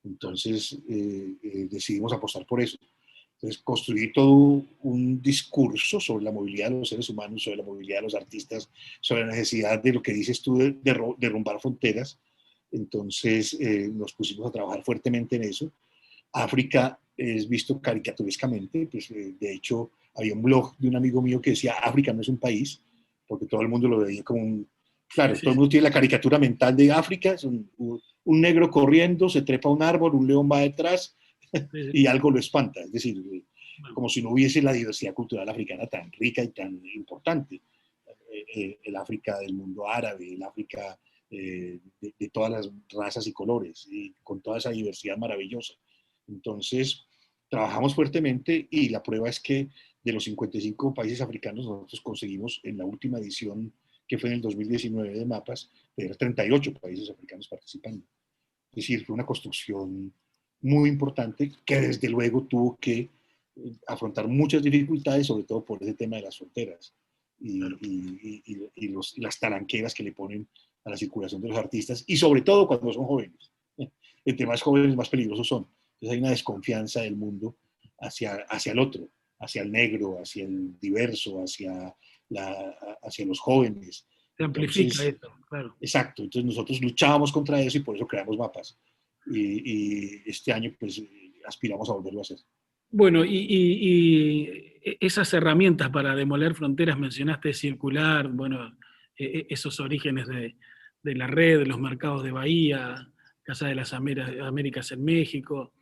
Entonces decidimos apostar por eso. Entonces, construir todo un discurso sobre la movilidad de los seres humanos, sobre la movilidad de los artistas, sobre la necesidad de lo que dices tú de derrumbar fronteras. Entonces, nos pusimos a trabajar fuertemente en eso. África es visto caricaturescamente, pues, de hecho, había un blog de un amigo mío que decía, África no es un país, porque todo el mundo lo veía como un... Claro, Sí, todo el sí, mundo tiene la caricatura mental de África, es un negro corriendo, se trepa a un árbol, un león va detrás, sí, sí. y algo lo espanta. Es decir, Bueno, como si no hubiese la diversidad cultural africana tan rica y tan importante. El África del mundo árabe, el África de todas las razas y colores, y con toda esa diversidad maravillosa. Entonces, trabajamos fuertemente y la prueba es que de los 55 países africanos, nosotros conseguimos en la última edición, que fue en el 2019 de Mapas, tener 38 países africanos participando. Es decir, fue una construcción muy importante que desde luego tuvo que afrontar muchas dificultades, sobre todo por ese tema de las fronteras claro. y las talanqueras que le ponen a la circulación de los artistas, y sobre todo cuando son jóvenes. Entre más jóvenes, más peligrosos son. Entonces hay una desconfianza del mundo hacia el otro, hacia el negro, hacia el diverso, hacia los jóvenes. Se amplifica Entonces, eso, claro. exacto, entonces nosotros luchábamos contra eso y por eso creamos Mapas. Y este año pues aspiramos a volverlo a hacer. Bueno, y esas herramientas para demoler fronteras, mencionaste circular, bueno, esos orígenes de la red, de los mercados de Bahía, Casa de las Américas en México,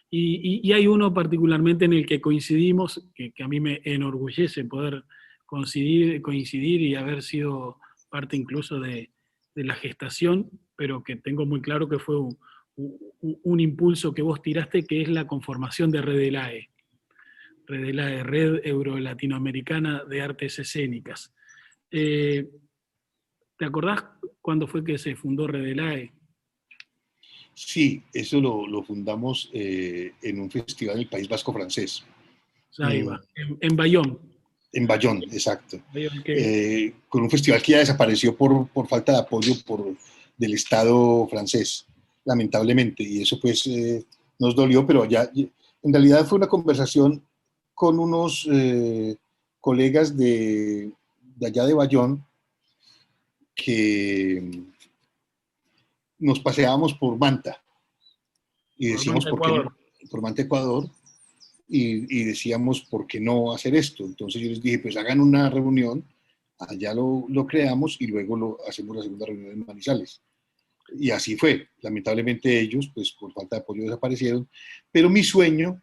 y hay uno particularmente en el que coincidimos, que a mí me enorgullece poder coincidir y haber sido parte incluso de la gestación, pero que tengo muy claro que fue un impulso que vos tiraste, que es la conformación de Redelae, Redelae, Red Euro-Latinoamericana de Artes Escénicas. Eh, ¿Te acordás cuándo fue que se fundó Redelae? Sí, eso lo fundamos en un festival en el País Vasco francés, Ahí va, en Bayonne. en Bayonne, exacto. Bayonne que, Con un festival que ya desapareció por falta de apoyo del Estado francés, lamentablemente, y eso pues nos dolió, pero ya en realidad fue una conversación con unos colegas de allá de Bayonne que nos paseábamos por Manta y por decíamos, Manta, ¿por qué no? Ecuador. Por Manta, Ecuador, y decíamos, ¿por qué no hacer esto? Entonces yo les dije, pues hagan una reunión, allá lo creamos y luego hacemos la segunda reunión en Manizales. Y así fue. Lamentablemente ellos, pues por falta de apoyo desaparecieron, pero mi sueño,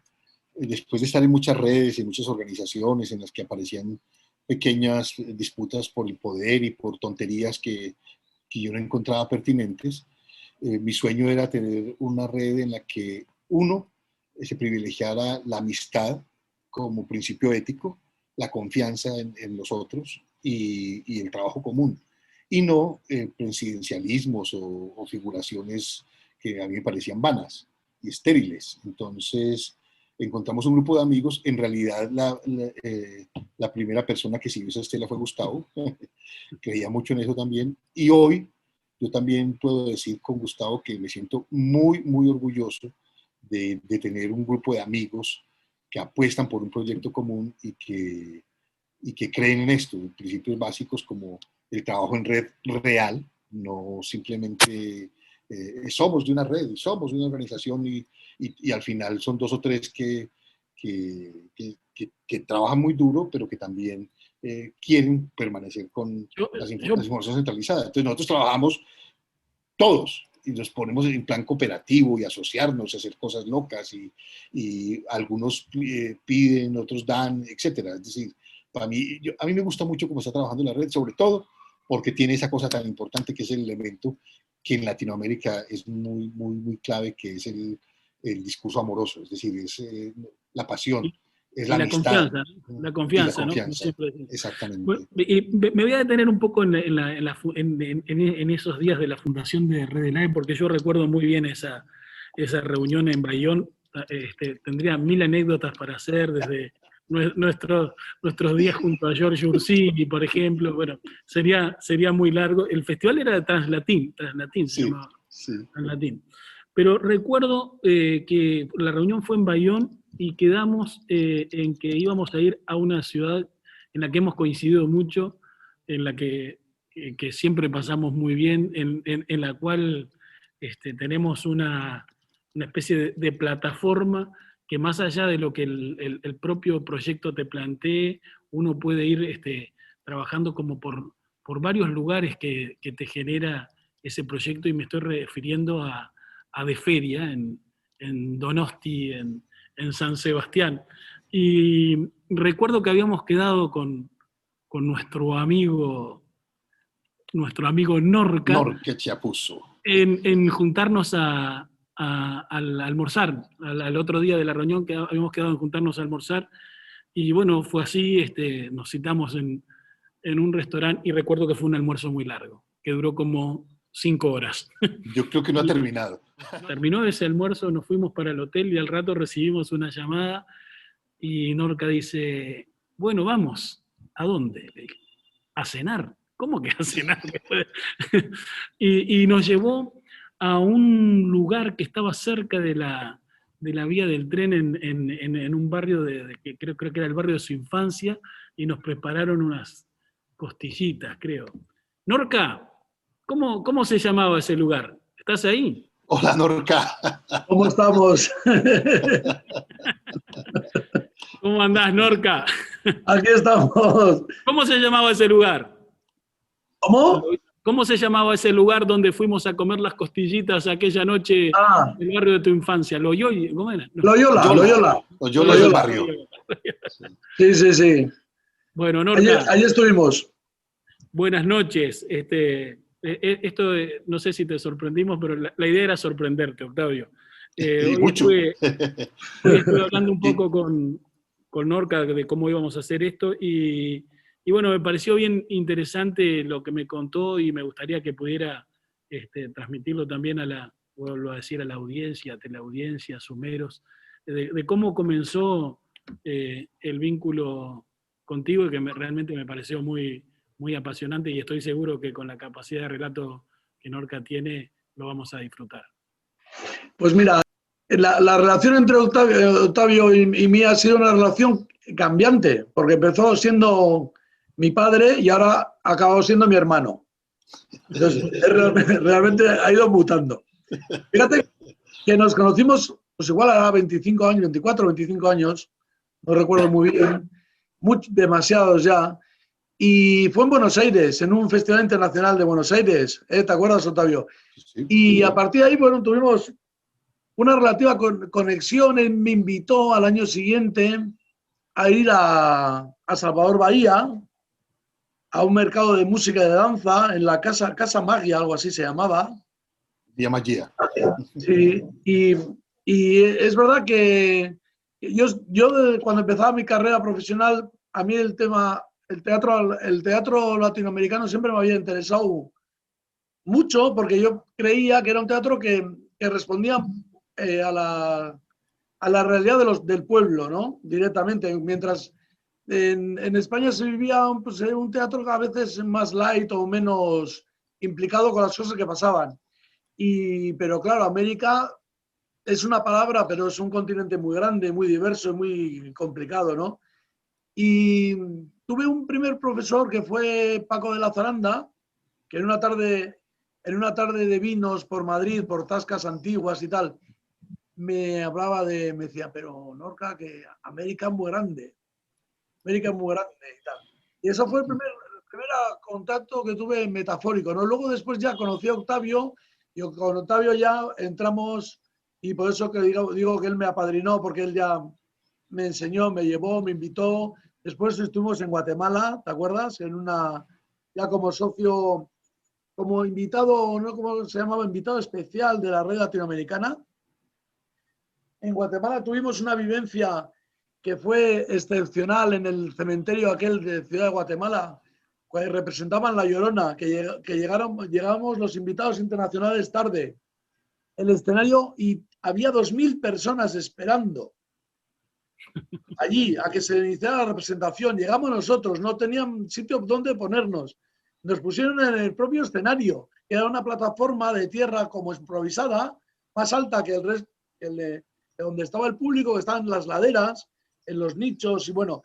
después de estar en muchas redes, en muchas organizaciones en las que aparecían pequeñas disputas por el poder y por tonterías que yo no encontraba pertinentes, mi sueño era tener una red en la que uno se privilegiara la amistad como principio ético, la confianza en los otros y el trabajo común, y no presidencialismos o figuraciones que a mí me parecían vanas y estériles. Entonces encontramos un grupo de amigos, en realidad la primera persona que siguió esa estela fue Gustavo, creía mucho en eso también, y hoy yo también puedo decir con Gustavo que me siento muy, muy orgulloso de tener un grupo de amigos que apuestan por un proyecto común y que creen en esto, en principios básicos como el trabajo en red real, no simplemente somos de una red, somos de una organización y al final son dos o tres que trabajan muy duro, pero que también quieren permanecer con Yo, las yo informaciones centralizadas. Entonces nosotros trabajamos todos y nos ponemos en plan cooperativo y asociarnos, hacer cosas locas y algunos piden, otros dan, etcétera. Es decir, a mí me gusta mucho cómo está trabajando la red, sobre todo porque tiene esa cosa tan importante que es el elemento que en Latinoamérica es muy, muy, muy clave, que es el discurso amoroso, es decir, es la pasión, es Y la la amistad confianza, ¿no? La y la confianza, ¿no? Como confianza, siempre decimos. Bueno, exactamente. y me voy a detener un poco en esos días de la fundación de Red Live, porque yo recuerdo muy bien esa reunión en Bayón. Tendría mil anécdotas para hacer desde nuestros días junto a George Ursini, por ejemplo. Bueno, sería muy largo. El festival era de Translatín se Sí, llamaba. sí. Translatín. Pero recuerdo que la reunión fue en Bayón y quedamos en que íbamos a ir a una ciudad en la que hemos coincidido mucho, en la que siempre pasamos muy bien, en la cual tenemos una especie de plataforma que más allá de lo que el propio proyecto te plantee, uno puede ir trabajando como por varios lugares que te genera ese proyecto, y me estoy refiriendo a De Feria, en Donosti, en San Sebastián. Y recuerdo que habíamos quedado con nuestro amigo Norca Norque Chiapuzzo. en juntarnos al almorzar, al otro día de la reunión que habíamos quedado en juntarnos a almorzar, y bueno, fue así, nos citamos en un restaurante, y recuerdo que fue un almuerzo muy largo, que duró como 5 horas. Yo creo que no ha Y terminado. terminó ese almuerzo, nos fuimos para el hotel y al rato recibimos una llamada y Norca dice, bueno, vamos. ¿A dónde? Le dije, a cenar. ¿Cómo que a cenar? y nos llevó a un lugar que estaba cerca de la vía del tren en un barrio que creo que era el barrio de su infancia, y nos prepararon unas costillitas, creo. Norca, ¿cómo se llamaba ese lugar? ¿Estás ahí? Hola, Norca. ¿Cómo estamos? ¿Cómo andás, Norca? Aquí estamos. ¿Cómo se llamaba ese lugar? ¿Cómo? ¿Cómo se llamaba ese lugar donde fuimos a comer las costillitas aquella noche Ah, del barrio de tu infancia? ¿Loyola? ¿Cómo era? No. Loyola, Loyola. Loyola. Loyola es el Loyola. barrio. Sí, sí, sí. Bueno, Allí, Norca, allí estuvimos. buenas noches. Esto no sé si te sorprendimos, pero la idea era sorprenderte, Octavio. Y Hoy mucho. estuve hablando un Y- poco con Norca de cómo íbamos a hacer esto, y bueno, me pareció bien interesante lo que me contó, y me gustaría que pudiera transmitirlo también vuelvo a decir, a la audiencia, a teleaudiencia, a sumeros, de cómo comenzó el vínculo contigo, y que realmente me pareció muy, muy apasionante, y estoy seguro que con la capacidad de relato que Norca tiene, lo vamos a disfrutar. Pues mira, la relación entre Octavio y mía ha sido una relación cambiante, porque empezó siendo mi padre y ahora ha acabado siendo mi hermano. Entonces, realmente ha ido mutando. Fíjate que nos conocimos, pues igual a 25 años, 24 o 25 años, no recuerdo muy bien, demasiados ya, y fue en Buenos Aires, en un festival internacional de Buenos Aires, ¿te acuerdas, Octavio? sí, Y a partir de ahí, bueno, tuvimos una relativa conexión. Él me invitó al año siguiente a ir a Salvador Bahía, a un mercado de música y de danza, en la Casa Magia, algo así se llamaba. Día Magia. Sí, y es verdad que yo cuando empezaba mi carrera profesional, a mí el teatro latinoamericano siempre me había interesado mucho, porque yo creía que era un teatro que respondía a la realidad del pueblo, ¿no? Directamente, mientras en España se vivía pues, un teatro a veces más light o menos implicado con las cosas que pasaban. Pero claro, América es una palabra, pero es un continente muy grande, muy diverso y muy complicado, ¿no? Y tuve un primer profesor que fue Paco de la Zaranda, que en una tarde de vinos por Madrid, por tascas antiguas y tal, me decía, pero Norca, que América es muy grande, América es muy grande y tal. Y eso fue el primer contacto que tuve metafórico, ¿no? Luego después ya conocí a Octavio, y con Octavio ya entramos, y por eso que digo que él me apadrinó, porque él ya me enseñó, me llevó, me invitó. Después estuvimos en Guatemala, ¿te acuerdas? Ya como socio, como invitado, ¿no? ¿Cómo se llamaba? Invitado especial de la red latinoamericana. En Guatemala tuvimos una vivencia que fue excepcional en el cementerio aquel de Ciudad de Guatemala, que representaban La Llorona, que llegamos los invitados internacionales tarde, el escenario, y había 2000 personas esperando allí a que se iniciara la representación. Llegamos nosotros, no tenían sitio donde ponernos. Nos pusieron en el propio escenario, que era una plataforma de tierra como improvisada, más alta que el resto, de donde estaba el público, que estaban en las laderas, en los nichos, y bueno.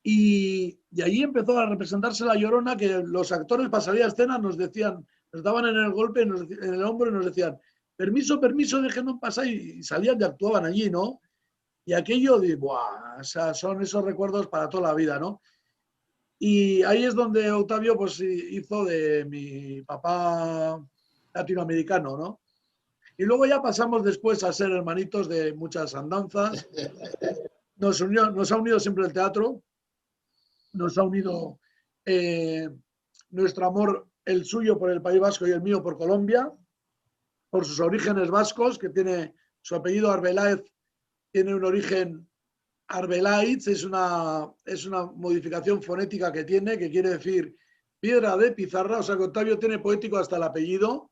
Y allí empezó a representarse La Llorona, que los actores para salir a escena nos decían, nos daban en el golpe, en el hombro y nos decían, permiso, permiso, déjenos pasar, y salían y actuaban allí, ¿no? Y aquello de, ¡buah! O sea, son esos recuerdos para toda la vida, ¿no? Y ahí es donde Octavio pues hizo de mi papá latinoamericano, ¿no? Y luego ya pasamos después a ser hermanitos de muchas andanzas. Nos ha unido siempre el teatro, nos ha unido nuestro amor, el suyo por el País Vasco y el mío por Colombia, por sus orígenes vascos, que tiene su apellido Arbeláez, tiene un origen Arbeláez, es una modificación fonética que tiene, que quiere decir piedra de pizarra, o sea que Octavio tiene poético hasta el apellido.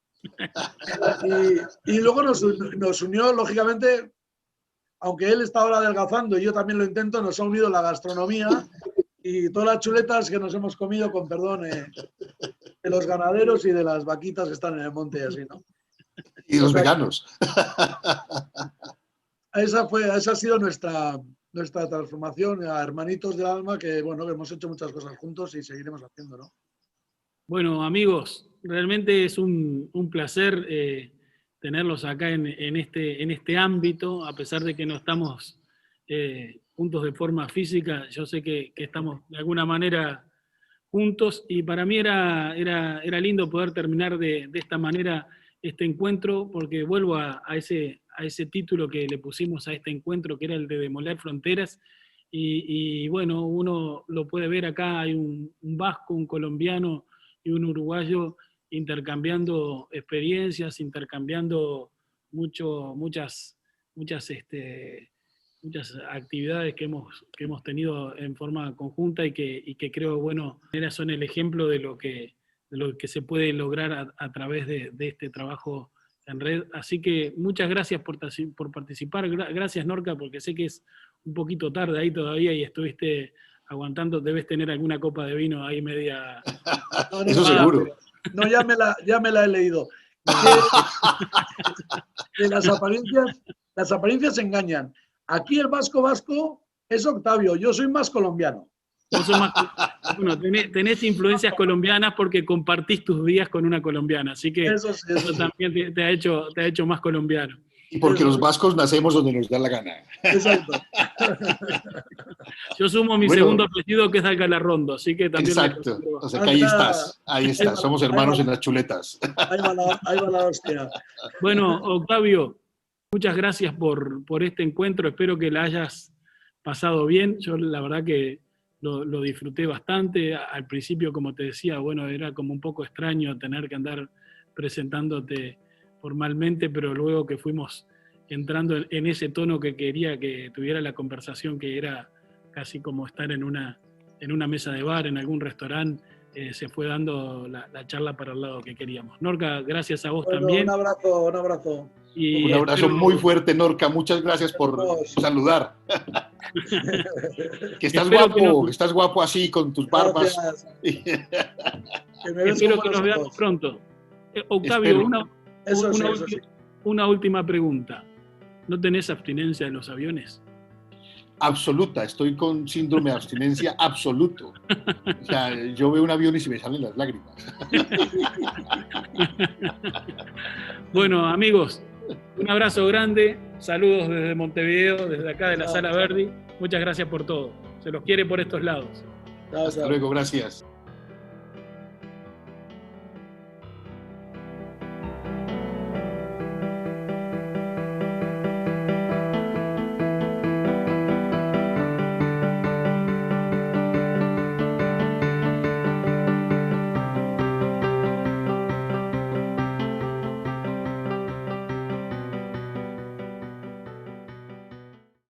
Y luego nos unió, lógicamente, aunque él está ahora adelgazando y yo también lo intento, nos ha unido la gastronomía y todas las chuletas que nos hemos comido, con perdón, de los ganaderos y de las vaquitas que están en el monte y así, ¿no? Y los veganos. Esa ha sido nuestra transformación a hermanitos del alma, que bueno, que hemos hecho muchas cosas juntos y seguiremos haciendo, ¿no? Bueno, amigos, realmente es un placer tenerlos acá en este ámbito, a pesar de que no estamos juntos de forma física. Yo sé que estamos de alguna manera juntos, y para mí era lindo poder terminar de esta manera este encuentro, porque vuelvo a ese título que le pusimos a este encuentro, que era el de Demoler Fronteras, y bueno, uno lo puede ver acá, hay un vasco, un colombiano y un uruguayo intercambiando experiencias, intercambiando muchas actividades que hemos tenido en forma conjunta, y que creo, bueno, son el ejemplo de lo que se puede lograr a través de este trabajo en red. Así que muchas gracias por participar. Gracias, Norca, porque sé que es un poquito tarde ahí todavía y estuviste aguantando. Debes tener alguna copa de vino ahí media... No, eso seguro. No, ya me la he leído. Que las apariencias engañan. Aquí el vasco es Octavio, yo soy más colombiano. Bueno, tenés influencias colombianas porque compartís tus días con una colombiana, así que eso también te ha hecho más colombiano. Y porque los vascos nacemos donde nos da la gana. Exacto. Yo sumo mi segundo apellido, que es Alcalá Rondo, así que también... Exacto, o sea que ahí estás, somos hermanos en las chuletas. Ahí va la hostia. Bueno, Octavio, muchas gracias por este encuentro, espero que la hayas pasado bien. Yo la verdad que lo disfruté bastante. Al principio, como te decía, bueno, era como un poco extraño tener que andar presentándote formalmente, pero luego que fuimos entrando en ese tono que quería que tuviera la conversación, que era casi como estar en una mesa de bar, en algún restaurante, se fue dando la charla para el lado que queríamos. Norca, gracias a vos también. Un abrazo. Y un abrazo muy fuerte, Norca. Muchas gracias por saludar. Que estás guapo así con tus barbas. Espero que nos veamos pronto. Octavio, una última pregunta. ¿No tenés abstinencia en los aviones? Absoluta, estoy con síndrome de abstinencia absoluto. O sea, yo veo un avión y se me salen las lágrimas. Bueno, amigos, un abrazo grande, saludos desde Montevideo, desde acá de la Sala Verdi. Muchas gracias por todo. Se los quiere por estos lados. Hasta luego, gracias.